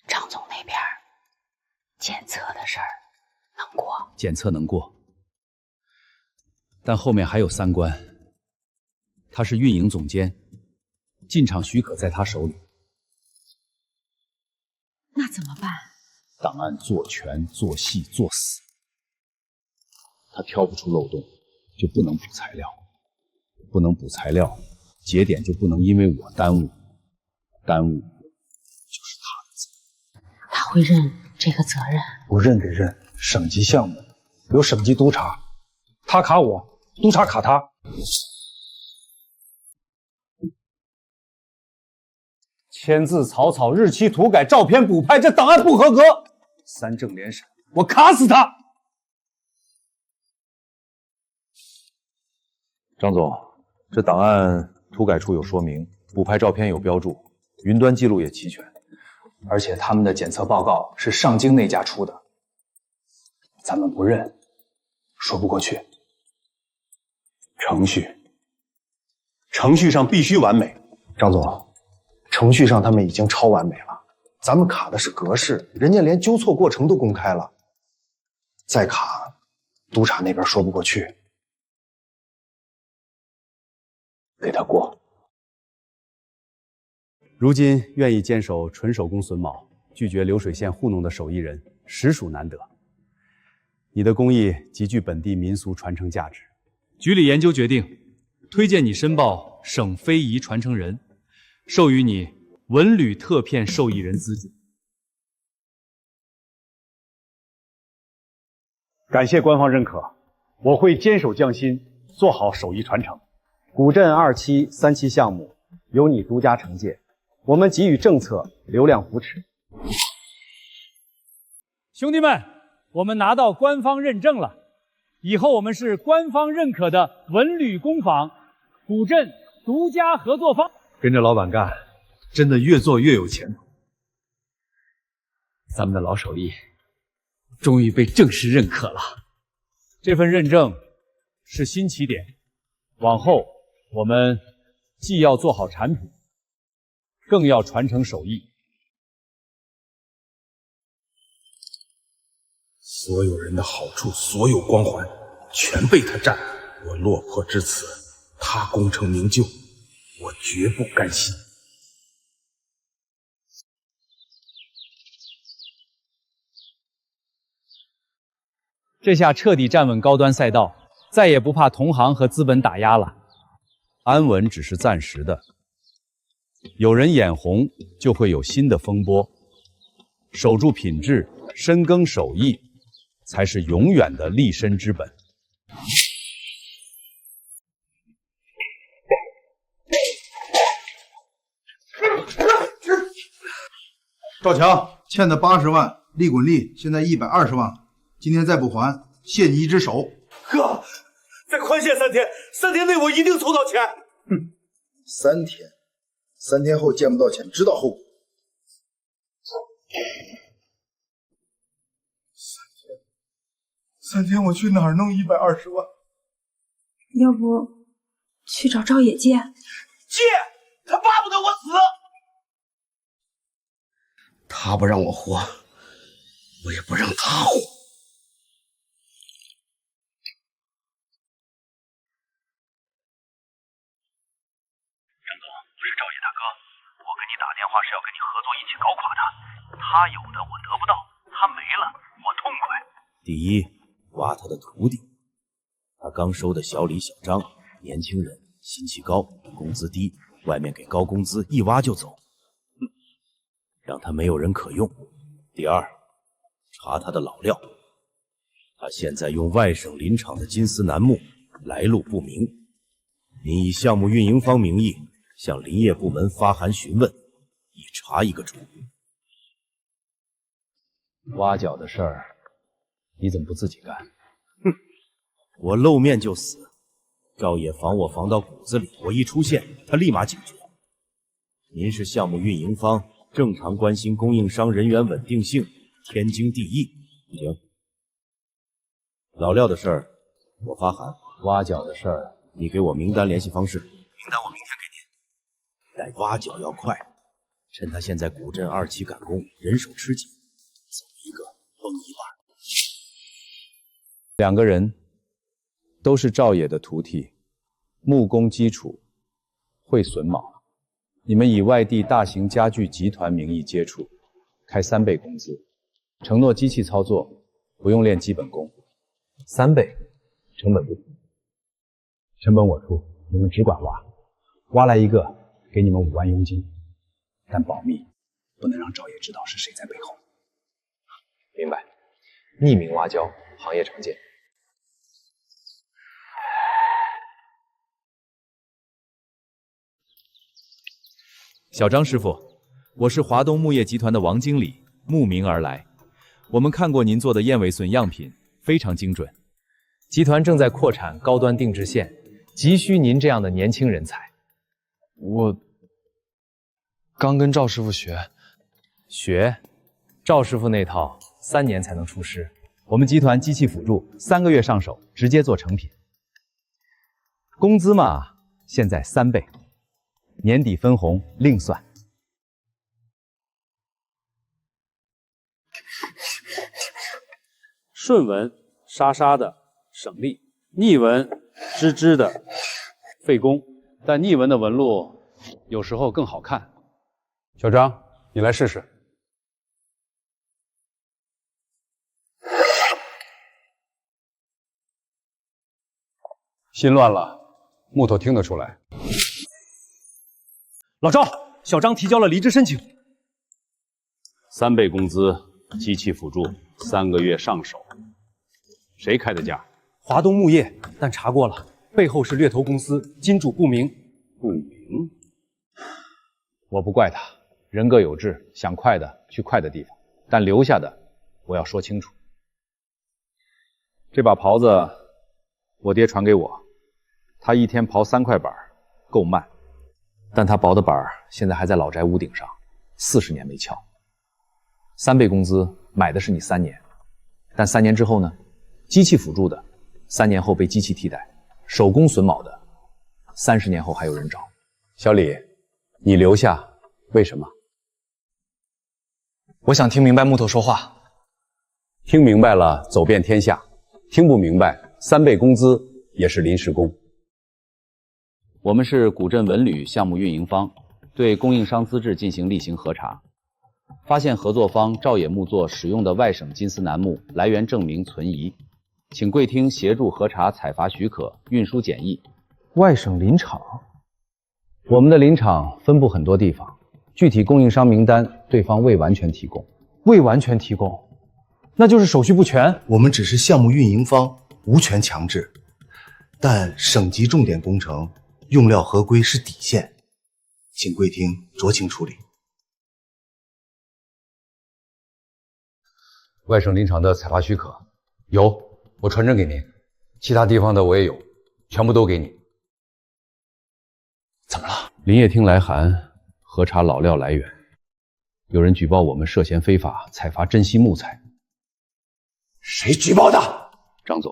张总那边检测的事儿能过？检测能过，但后面还有3关。他是运营总监，进场许可在他手里。那怎么办？档案做全、做细、做死，他挑不出漏洞，就不能补材料，不能补材料，节点就不能因为我耽误，耽误就是他的责任。他会认这个责任？不认得认，省级项目有省级督查，他卡我，督查卡他。签字草草，日期涂改，照片补拍，这档案不合格，3证连审，我卡死他！张总，这档案涂改处有说明，补拍照片有标注，云端记录也齐全，而且他们的检测报告是上京那家出的，咱们不认，说不过去。程序上必须完美。张总，程序上他们已经超完美了，咱们卡的是格式，人家连纠错过程都公开了，再卡，督察那边说不过去，给他过。如今愿意坚守纯手工榫卯，拒绝流水线糊弄的手艺人，实属难得。你的工艺极具本地民俗传承价值，局里研究决定，推荐你申报省非遗传承人，授予你文旅特片受益人资质。感谢官方认可，我会坚守匠心，做好手艺传承。古镇2期、3期项目由你独家承接，我们给予政策流量扶持。兄弟们，我们拿到官方认证了，以后我们是官方认可的文旅工坊，古镇独家合作方。跟着老板干，真的越做越有前途。咱们的老手艺终于被正式认可了。这份认证是新起点，往后我们既要做好产品，更要传承手艺。所有人的好处，所有光环，全被他占。我落魄至此，他功成名就，我绝不甘心。这下彻底站稳高端赛道，再也不怕同行和资本打压了。安稳只是暂时的，有人眼红，就会有新的风波。守住品质，深耕手艺，才是永远的立身之本。赵强欠的80万，利滚利，现在120万，今天再不还，卸你一只手。哥，再宽限3天，3天内我一定凑到钱。哼，3天，3天后见不到钱，知道后果。3天我去哪儿弄120万？要不去找赵野借？借，他巴不得我死。他不让我活，我也不让他活。张总，我是赵野大哥，我跟你打电话是要跟你合作一起搞垮他。他有的我得不到，他没了我痛快。第一，挖他的徒弟。他刚收的小李、小张，年轻人，心气高，工资低，外面给高工资，一挖就走。让他没有人可用。第二，查他的老料，他现在用外省林场的金丝楠木，来路不明。你以项目运营方名义向林业部门发函询问，一查一个准。挖角的事儿，你怎么不自己干？哼，我露面就死。赵野防我防到骨子里，我一出现，他立马警觉。您是项目运营方，正常关心供应商人员稳定性，天经地义。行，老廖的事儿我发函，挖角的事儿你给我名单联系方式。名单我明天给您。但挖角要快，趁他现在古镇2期赶工，人手吃紧，走一个崩一半。2个人都是赵野的徒弟，木工基础，会榫卯。你们以外地大型家具集团名义接触，开3倍工资，承诺机器操作，不用练基本功。3倍，成本不低。成本我出，你们只管挖，挖来一个给你们5万佣金，但保密，不能让赵野知道是谁在背后。明白。匿名挖胶，行业常见。小张师傅，我是华东木业集团的王经理，慕名而来。我们看过您做的燕尾笋样品，非常精准。集团正在扩产高端定制线，急需您这样的年轻人才。我刚跟赵师傅学，赵师傅那套3年才能出师，我们集团机器辅助3个月上手，直接做成品。工资嘛，现在3倍。年底分红另算。顺纹沙沙的省力，逆纹支支的费工，但逆纹的纹路有时候更好看。小张，你来试试。心乱了，木头听得出来。老赵，小张提交了离职申请。3倍工资，机器辅助，3个月上手。谁开的价？华东木业，但查过了，背后是猎头公司，金主不明。不明？我不怪他，人各有志，想快的去快的地方，但留下的我要说清楚。这把刨子，我爹传给我，他一天刨3块板，够慢。但他刨的板现在还在老宅屋顶上，40年没撬。3倍工资买的是你3年，但3年之后呢？机器辅助的，3年后被机器替代；手工榫卯的， 30年后还有人找。小李，你留下，为什么？我想听明白木头说话。听明白了，走遍天下；听不明白，3倍工资也是临时工。我们是古镇文旅项目运营方，对供应商资质进行例行核查，发现合作方照野木作使用的外省金丝楠木来源证明存疑，请贵厅协助核查采伐许可、运输检疫。外省林场，我们的林场分布很多地方，具体供应商名单对方未完全提供。未完全提供，那就是手续不全。我们只是项目运营方，无权强制，但省级重点工程用料合规是底线，请贵厅酌情处理。外省林场的采伐许可有，我传真给您，其他地方的我也有，全部都给你。怎么了？林业厅来函核查老料来源，有人举报我们涉嫌非法采伐珍稀木材。谁举报的？张总，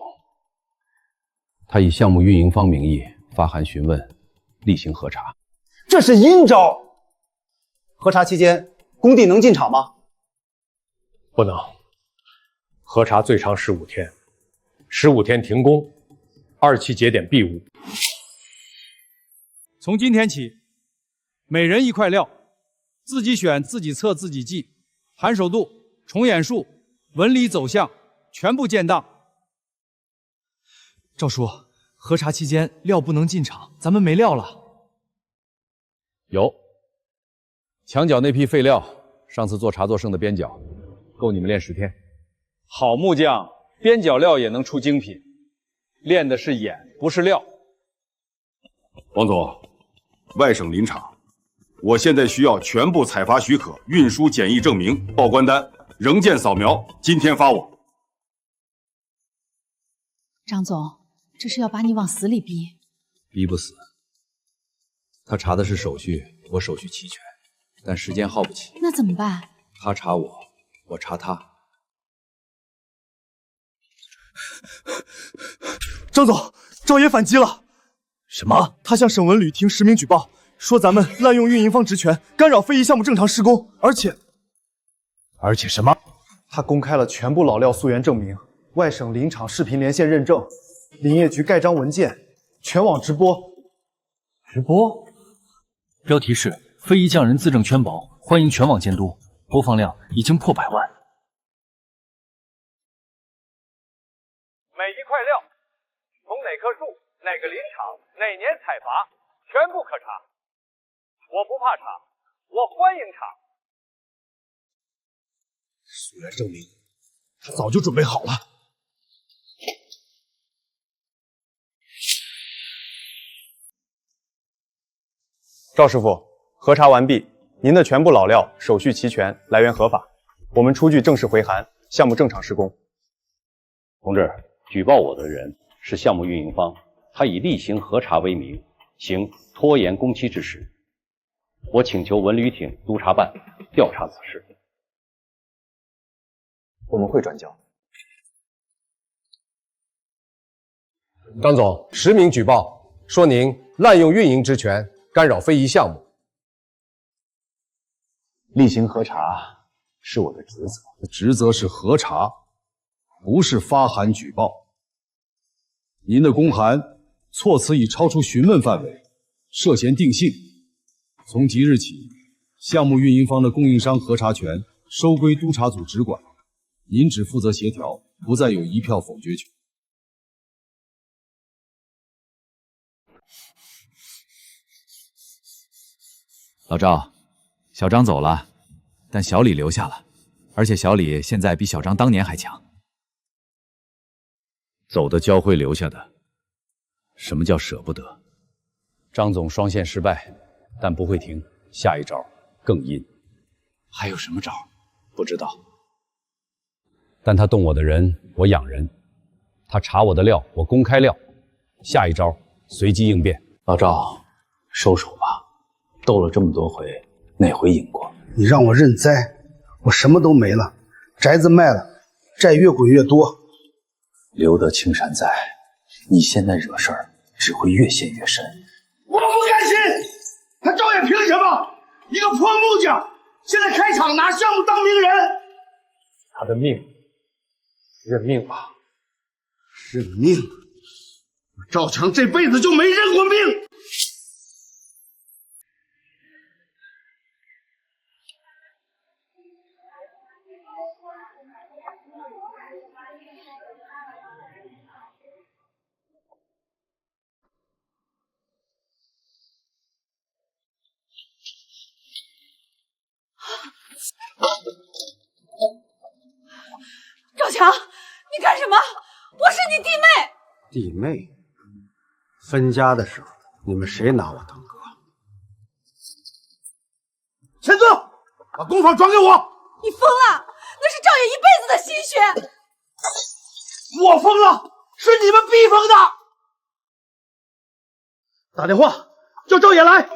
他以项目运营方名义发函询问，例行核查。这是阴招。核查期间，工地能进场吗？不能。核查最长15天，15天停工，2期节点闭屋。从今天起，每人1块料，自己选、自己测、自己计，含手度、重演数、纹理走向全部建档。赵叔，核查期间料不能进场，咱们没料了。有，墙角那批废料，上次做茶做剩的边角，够你们练10天。好木匠，边角料也能出精品，练的是眼，不是料。王总，外省林场，我现在需要全部采伐许可、运输检疫证明、报关单、仍件扫描，今天发我。张总，这是要把你往死里逼。逼不死。他查的是手续，我手续齐全，但时间耗不起。那怎么办？他查我，我查他。张总，赵野反击了。什么？他向省文旅厅实名举报，说咱们滥用运营方职权，干扰非遗项目正常施工，而且什么？他公开了全部老料溯源证明、外省林场视频连线认证、林业局盖章文件，全网直播。直播？标题是“非遗匠人自证圈宝，欢迎全网监督”，播放量已经破100万。每1块料从哪棵树、哪个林场、哪年采伐，全部可查。我不怕查，我欢迎查。溯源证明，他早就准备好了。赵师傅，核查完毕，您的全部老料手续齐全，来源合法，我们出具正式回函，项目正常施工。同志，举报我的人是项目运营方，他以例行核查为名，行拖延工期之实。我请求文旅厅督察办调查此事。我们会转交。张总实名举报，说您滥用运营职权，干扰非遗项目。例行核查是我的职责，职责是核查，不是发函举报。您的公函措辞已超出询问范围，涉嫌定性。从即日起，项目运营方的供应商核查权收归督查组直管，您只负责协调，不再有1票否决权。老赵，小张走了，但小李留下了，而且小李现在比小张当年还强。走的教会留下的，什么叫舍不得？张总双线失败，但不会停，下一招更阴。还有什么招？不知道。但他动我的人，我养人；他查我的料，我公开料。下一招随机应变。老赵，收手吧。斗了这么多回，哪回赢过？你让我认栽，我什么都没了，宅子卖了，债越滚越多。留得青山在，你现在惹事儿只会越陷越深，我不甘心！他赵爷凭什么？一个破木匠，现在开厂拿项目当名人？他的命，认命吧。认命？赵强这辈子就没认过命。赵强，你干什么？我是你弟妹。弟妹，分家的时候，你们谁拿我当哥？签字，把工坊转给我。你疯了？那是赵爷一辈子的心血。我疯了，是你们逼疯的。打电话叫赵野来。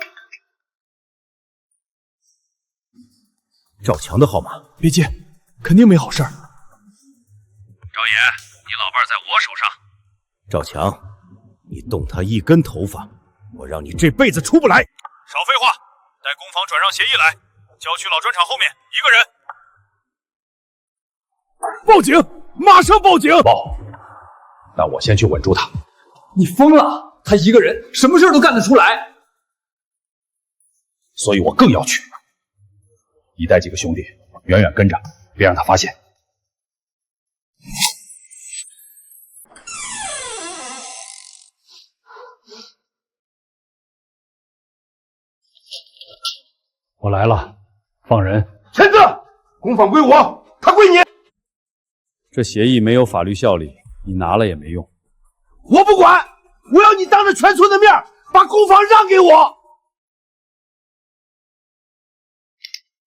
赵强的号码，别接，肯定没好事儿。赵爷，你老伴在我手上。赵强，你动他一根头发，我让你这辈子出不来。少废话，带工坊转让协议来，郊区老砖厂后面1个人。报警！马上报警！报。但我先去稳住他。你疯了？他一个人什么事都干得出来，所以我更要去。你带几个兄弟远远跟着，别让他发现。我来了，放人。签字，工坊归我，他归你。这协议没有法律效力，你拿了也没用。我不管，我要你当着全村的面把工坊让给我。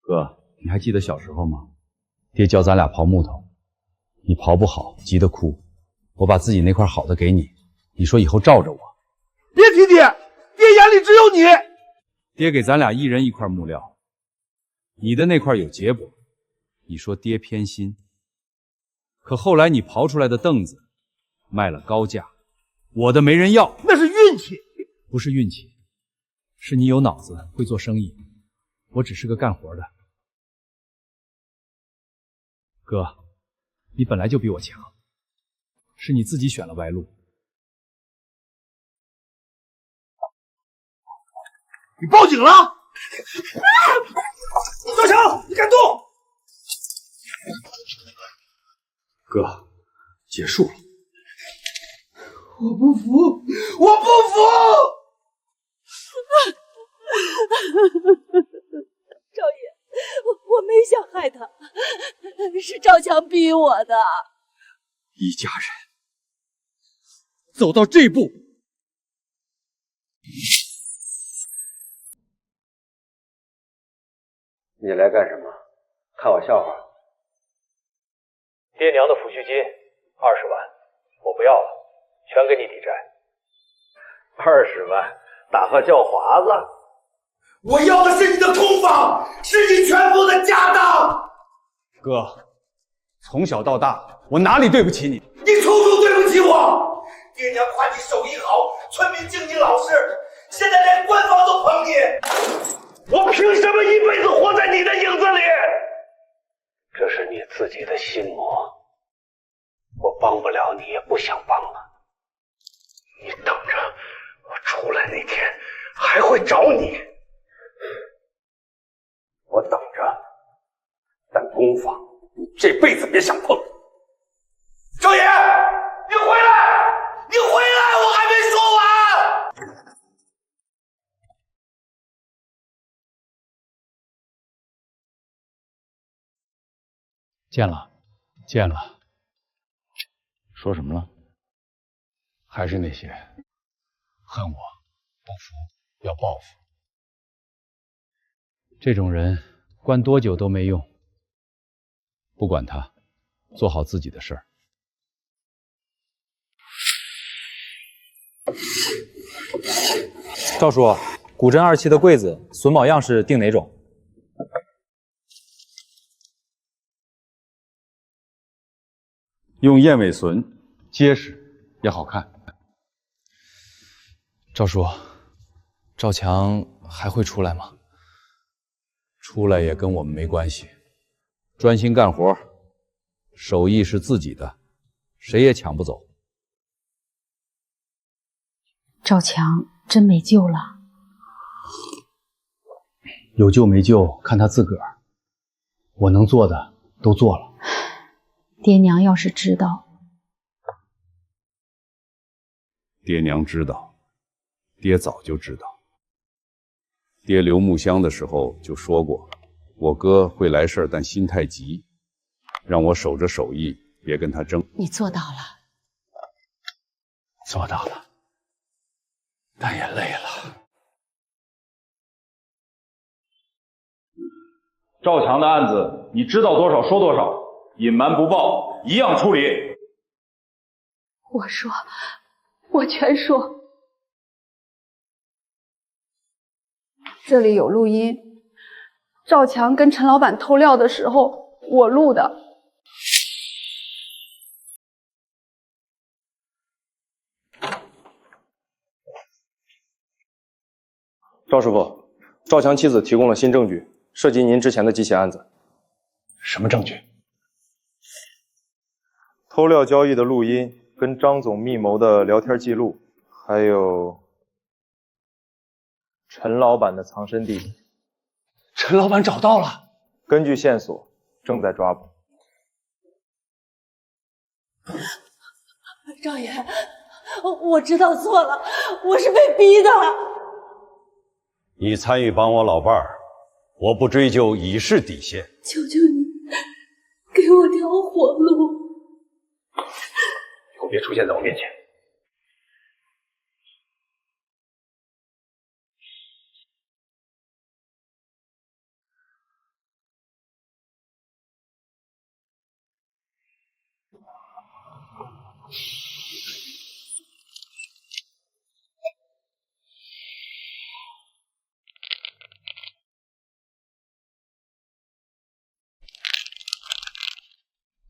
哥，你还记得小时候吗？爹教咱俩刨木头，你刨不好，急得哭。我把自己那块好的给你，你说以后罩着我。别提爹，爹眼里只有你。爹给咱俩一人一块木料，你的那块有结果，你说爹偏心。可后来你刨出来的凳子卖了高价，我的没人要。那是运气。不是运气，是你有脑子，会做生意。我只是个干活的。哥，你本来就比我强，是你自己选了歪路。你报警了？赵强，你敢动？哥，结束了。我不服，我不服！赵爷，我没想害他，是赵强逼我的。一家人走到这步，你来干什么？看我笑话？爹娘的抚恤金20万，我不要了，全给你抵债。20万，打发叫华子？我要的是你的工坊，是你全部的家当。哥，从小到大，我哪里对不起你？你处处对不起我。爹娘夸你手艺好，村民敬你老实，现在连官方都捧你。我凭什么一辈子活在你的影子里？这是你自己的心魔，我帮不了你，也不想帮了。你等着，我出来那天还会找你。我等着，但工坊你这辈子别想碰。赵爷，你回来！你回来！我还没说完。见了，见了。说什么了？还是那些恨我、不服、要报复。这种人关多久都没用。不管他，做好自己的事儿。赵叔，古镇2期的柜子榫卯样式定哪种？用燕尾榫，结实也好看。赵叔，赵强还会出来吗？出来也跟我们没关系，专心干活，手艺是自己的，谁也抢不走。赵强真没救了。有救没救看他自个儿，我能做的都做了。爹娘要是知道，爹娘知道，爹早就知道。爹留木箱的时候就说过，我哥会来事儿，但心太急，让我守着手艺，别跟他争。你做到了。做到了，但也累了。赵强的案子，你知道多少说多少，隐瞒不报，一样处理。我全说。这里有录音，赵强跟陈老板偷料的时候，我录的。赵师傅，赵强妻子提供了新证据，涉及您之前的几起案子。什么证据？偷料交易的录音，跟张总密谋的聊天记录，还有陈老板的藏身地。陈老板找到了，根据线索，正在抓捕。赵爷，我知道错了，我是被逼的。你参与帮我老伴儿，我不追究已是底线。求求你，给我条活路。以后别出现在我面前。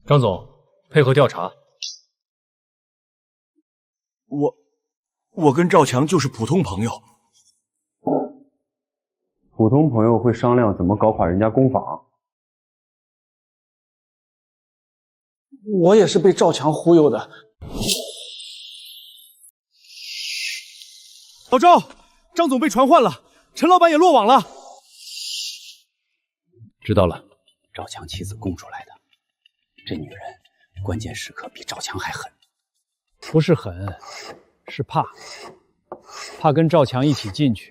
张总，配合调查。我跟赵强就是普通朋友。普通朋友会商量怎么搞垮人家工坊。我也是被赵强忽悠的。老赵，张总被传唤了，陈老板也落网了。知道了，赵强妻子供出来的。这女人关键时刻比赵强还狠。不是狠，是怕跟赵强一起进去，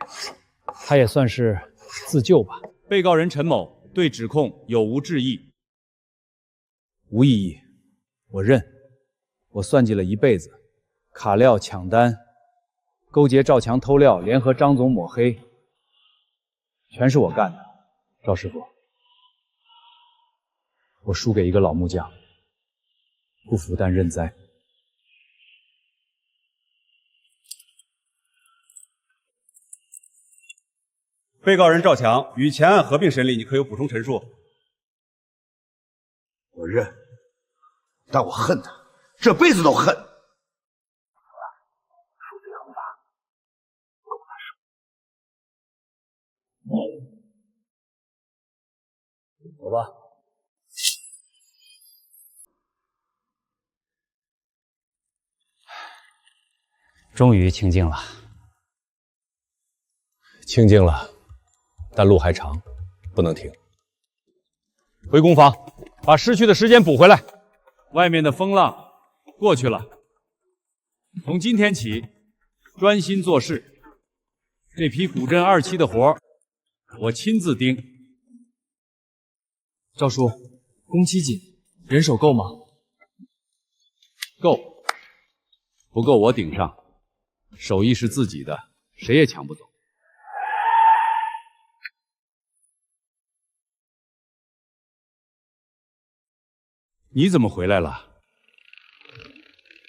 他也算是自救吧。被告人陈某对指控有无质疑？无异议，我认。我算计了一辈子，卡料抢单，勾结赵强偷料，联合张总抹黑，全是我干的。赵师傅，我输给一个老木匠，不服但认栽。被告人赵强与前案合并审理，你可有补充陈述？我认，但我恨他，这辈子都恨。数罪横法，够他受。走吧。终于清静了。清静了，但路还长，不能停。回工坊，把失去的时间补回来。外面的风浪过去了，从今天起专心做事。这批古镇2期的活我亲自盯。赵叔，工期紧，人手够吗？够，不够我顶上。手艺是自己的，谁也抢不走。你怎么回来了？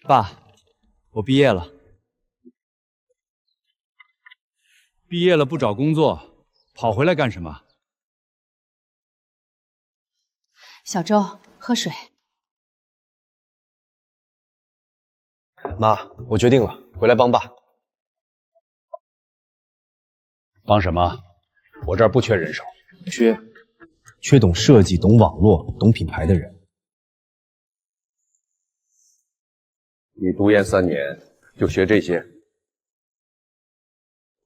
爸，我毕业了。毕业了不找工作，跑回来干什么？小周，喝水。妈，我决定了，回来帮爸。忙什么？我这儿不缺人手，缺懂设计、懂网络、懂品牌的人。你读研3年就学这些？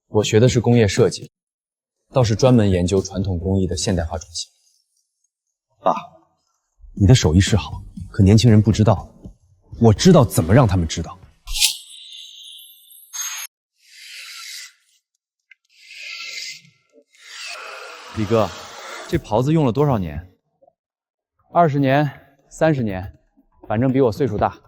我学的是工业设计，倒是专门研究传统工艺的现代化转型。爸，你的手艺是好，可年轻人不知道，我知道怎么让他们知道。李哥，这袍子用了多少年？20年、30年，反正比我岁数大。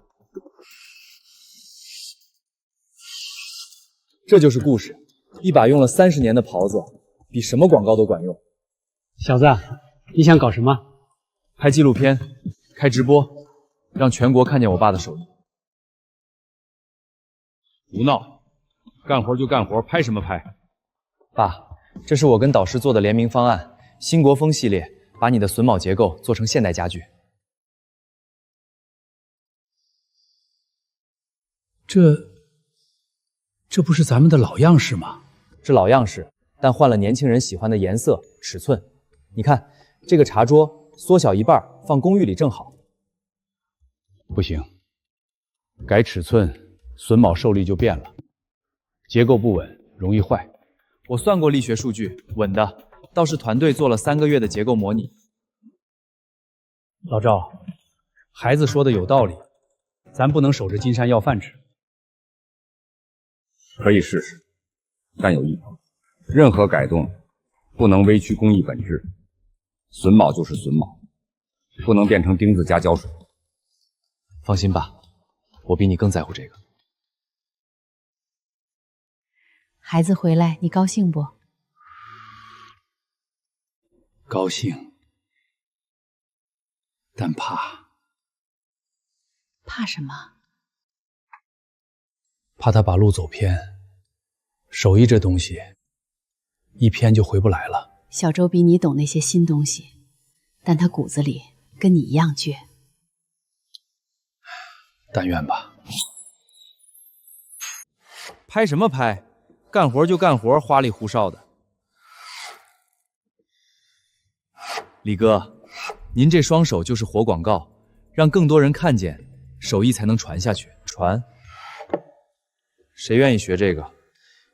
这就是故事，一把用了30年的袍子，比什么广告都管用。小子，你想搞什么？拍纪录片，开直播，让全国看见我爸的手艺。胡闹，干活就干活，拍什么拍？爸，这是我跟导师做的联名方案，新国风系列，把你的榫卯结构做成现代家具。这不是咱们的老样式吗？是老样式，但换了年轻人喜欢的颜色、尺寸。你看，这个茶桌缩小一半，放公寓里正好。不行，改尺寸，榫卯受力就变了，结构不稳，容易坏。我算过力学数据，稳的。倒是团队做了3个月的结构模拟。老赵，孩子说的有道理，咱不能守着金山要饭吃。可以试试，但有一条，任何改动不能歪曲工艺本质。榫卯就是榫卯，不能变成钉子加胶水。放心吧，我比你更在乎这个。孩子回来，你高兴不？高兴，但怕。怕什么？怕他把路走偏。手艺这东西，一偏就回不来了。小周比你懂那些新东西，但他骨子里跟你一样倔。但愿吧。拍什么拍？干活就干活，花里胡哨的。李哥，您这双手就是活广告，让更多人看见，手艺才能传下去。传？谁愿意学这个？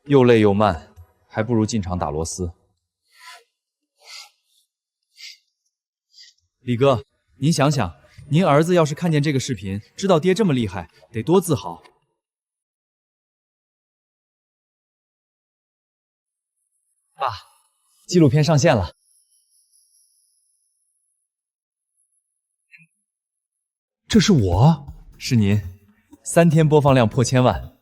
又累又慢，还不如进厂打螺丝。李哥，您想想，您儿子要是看见这个视频，知道爹这么厉害，得多自豪。爸，纪录片上线了。这是我？是您，3天播放量破1000万。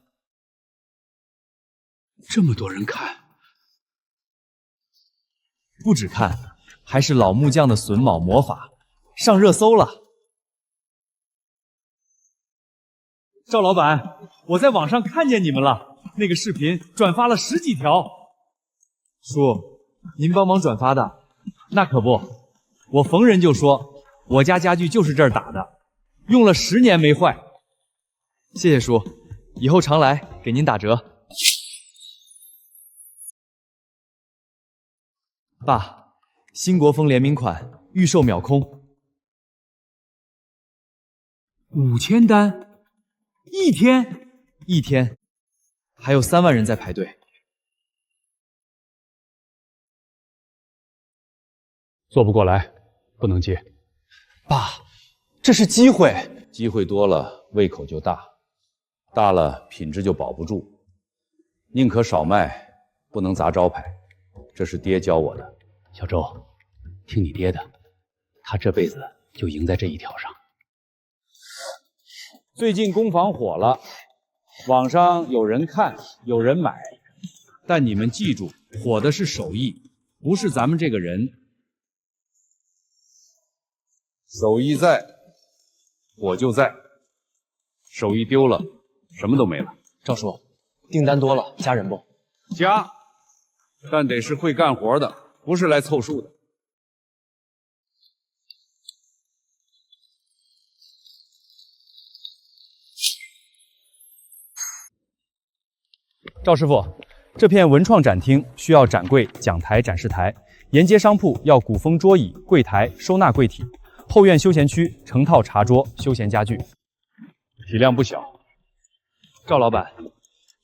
这么多人看，不止看，还是老木匠的榫卯魔法，上热搜了。赵老板，我在网上看见你们了，那个视频转发了10几条。叔，您帮忙转发的？那可不，我逢人就说我家家具就是这儿打的，用了10年没坏。谢谢叔，以后常来，给您打折。爸，新国风联名款预售秒空，5000单，一天，还有3万人在排队。做不过来，不能接。爸，这是机会，机会多了，胃口就大，大了品质就保不住。宁可少卖，不能砸招牌。这是爹教我的。小周，听你爹的，他这辈子就赢在这一条上。最近工坊火了，网上有人看，有人买，但你们记住，火的是手艺，不是咱们这个人。手艺在，火就在；手艺丢了，什么都没了。赵叔，订单多了，加人不？加，但得是会干活的，不是来凑数的。赵师傅，这片文创展厅需要展柜、讲台、展示台，沿街商铺要古风桌椅、柜台、收纳柜体，后院休闲区成套茶桌、休闲家具，体量不小。赵老板，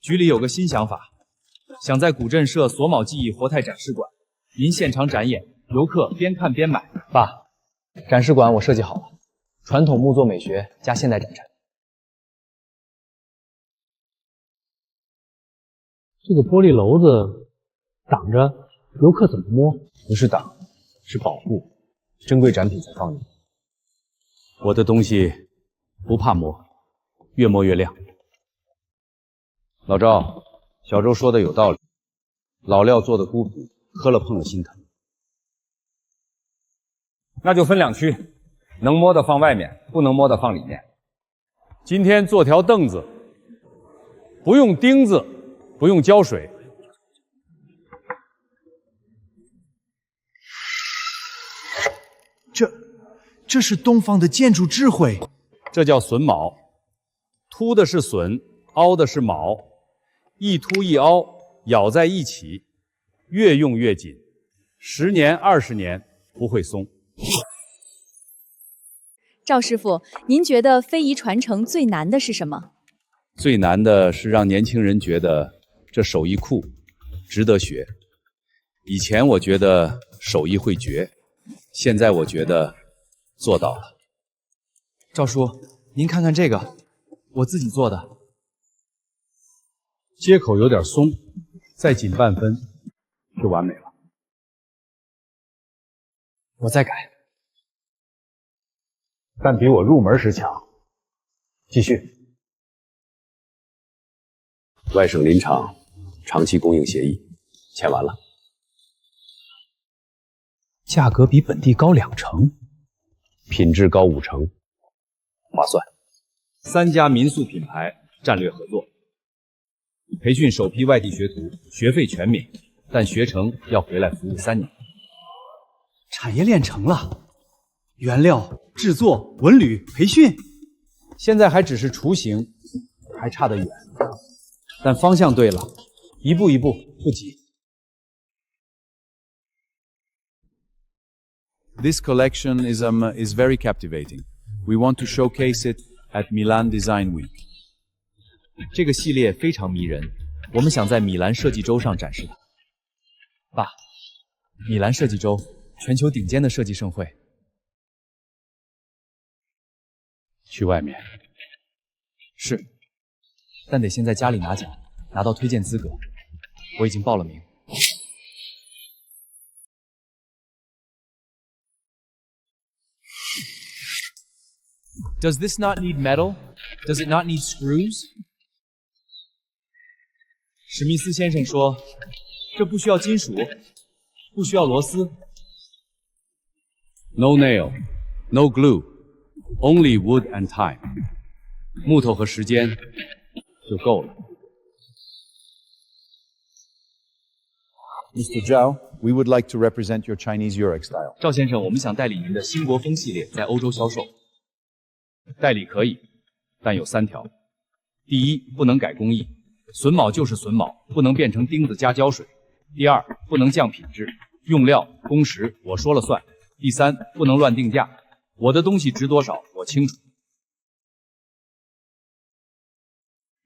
局里有个新想法，想在古镇设索卯技艺活态展示馆，您现场展演，游客边看边买。爸，展示馆我设计好了，传统木作美学加现代展陈。这个玻璃篓子挡着，游客怎么摸？不是挡，是保护，珍贵展品才放进去。我的东西不怕磨，越磨越亮。老赵，小周说的有道理，老料做的孤品，磕了碰了心疼。那就分两区，能摸的放外面，不能摸的放里面。今天做条凳子，不用钉子，不用胶水。这是东方的建筑智慧。这叫榫卯，凸的是榫，凹的是卯，一凸一凹咬在一起，越用越紧，10年20年不会松。赵师傅，您觉得非遗传承最难的是什么？最难的是让年轻人觉得这手艺酷，值得学。以前我觉得手艺会绝，现在我觉得做到了。赵叔，您看看这个，我自己做的。接口有点松，再紧半分就完美了。我再改。但比我入门时强。继续。外省林场长期供应协议签完了，价格比本地高2成，品质高5成，划算。3家民宿品牌战略合作，培训首批外地学徒，学费全免，但学成要回来服务3年。产业链成了，原料、制作、纹旅、培训，现在还只是雏形，还差得远。但方向对了，一步一步，不急。This collection is very captivating. We want to showcase it at Milan Design Week. 这个系列非常迷人，我们想在米兰设计周上展示它。爸，米兰设计周，全球顶尖的设计盛会。去外面。是，但得先在家里拿奖，拿到推荐资格。我已经报了名。Does this not need metal? Does it not need screws? 史密斯先生说，这不需要金属，不需要螺丝。No nail, no glue, only wood and time. 木头和时间就够了。Mr. Zhao, we would like to represent your Chinese Yurik style. 赵先生，我们想代理您的新国风系列在欧洲销售。代理可以，但有3条：第一，不能改工艺，榫卯就是榫卯，不能变成钉子加胶水；第二，不能降品质，用料、工时我说了算；第三，不能乱定价，我的东西值多少我清楚。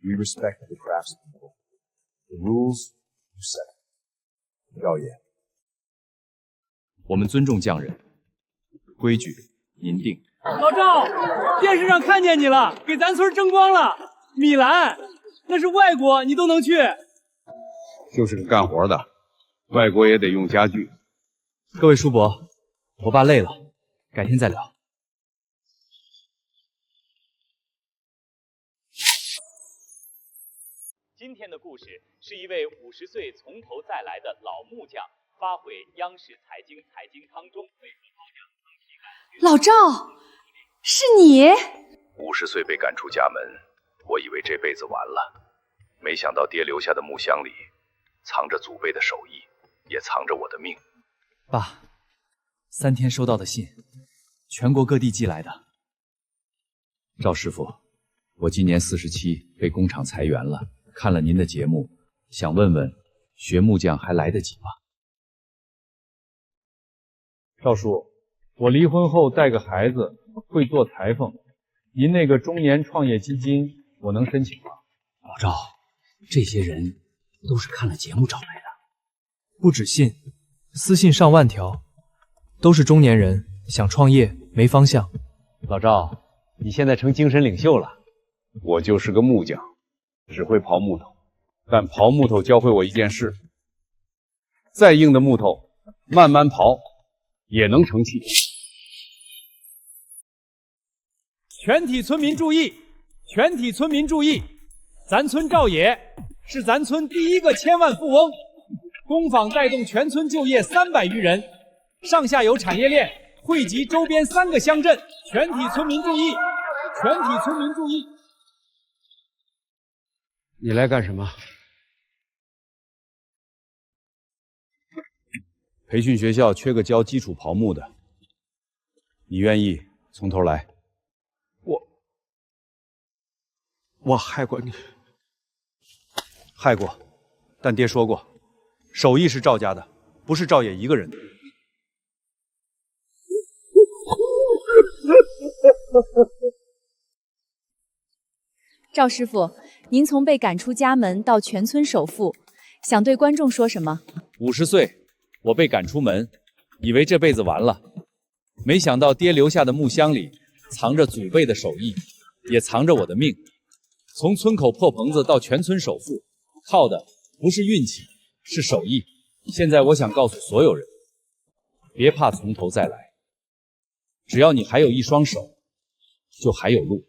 We respect the craftspeople. The rules you set. 赵爷，我们尊重匠人，规矩您定。老赵，电视上看见你了，给咱村争光了。米兰，那是外国，你都能去。就是个干活的，外国也得用家具。各位叔伯，我爸累了，改天再聊。今天的故事是一位50岁从头再来的老木匠发挥央视财经汤中为何褒奖曾体感。老赵，是你？50岁被赶出家门，我以为这辈子完了，没想到爹留下的木箱里藏着祖辈的手艺，也藏着我的命。爸，3天收到的信，全国各地寄来的。赵师傅，我今年47，被工厂裁员了。看了您的节目，想问问学木匠还来得及吗？少叔，我离婚后带个孩子，会做裁缝，您那个中年创业基金，我能申请吗？老赵，这些人都是看了节目找来的，不止信，私信上万条，都是中年人想创业没方向。老赵，你现在成精神领袖了。我就是个木匠，只会刨木头，但刨木头教会我一件事：再硬的木头，慢慢刨也能成器。全体村民注意！全体村民注意！咱村赵野是咱村第一个千万富翁，工坊带动全村就业300余人，上下游产业链惠及周边3个乡镇。全体村民注意！全体村民注意！你来干什么？培训学校缺个教基础刨木的，你愿意从头来？我害过你，害过，但爹说过，手艺是赵家的，不是赵野一个人的。赵师傅，您从被赶出家门到全村首富，想对观众说什么？50岁，我被赶出门，以为这辈子完了，没想到爹留下的木箱里藏着祖辈的手艺，也藏着我的命。从村口破棚子到全村首富，靠的不是运气，是手艺。现在我想告诉所有人，别怕从头再来，只要你还有一双手，就还有路。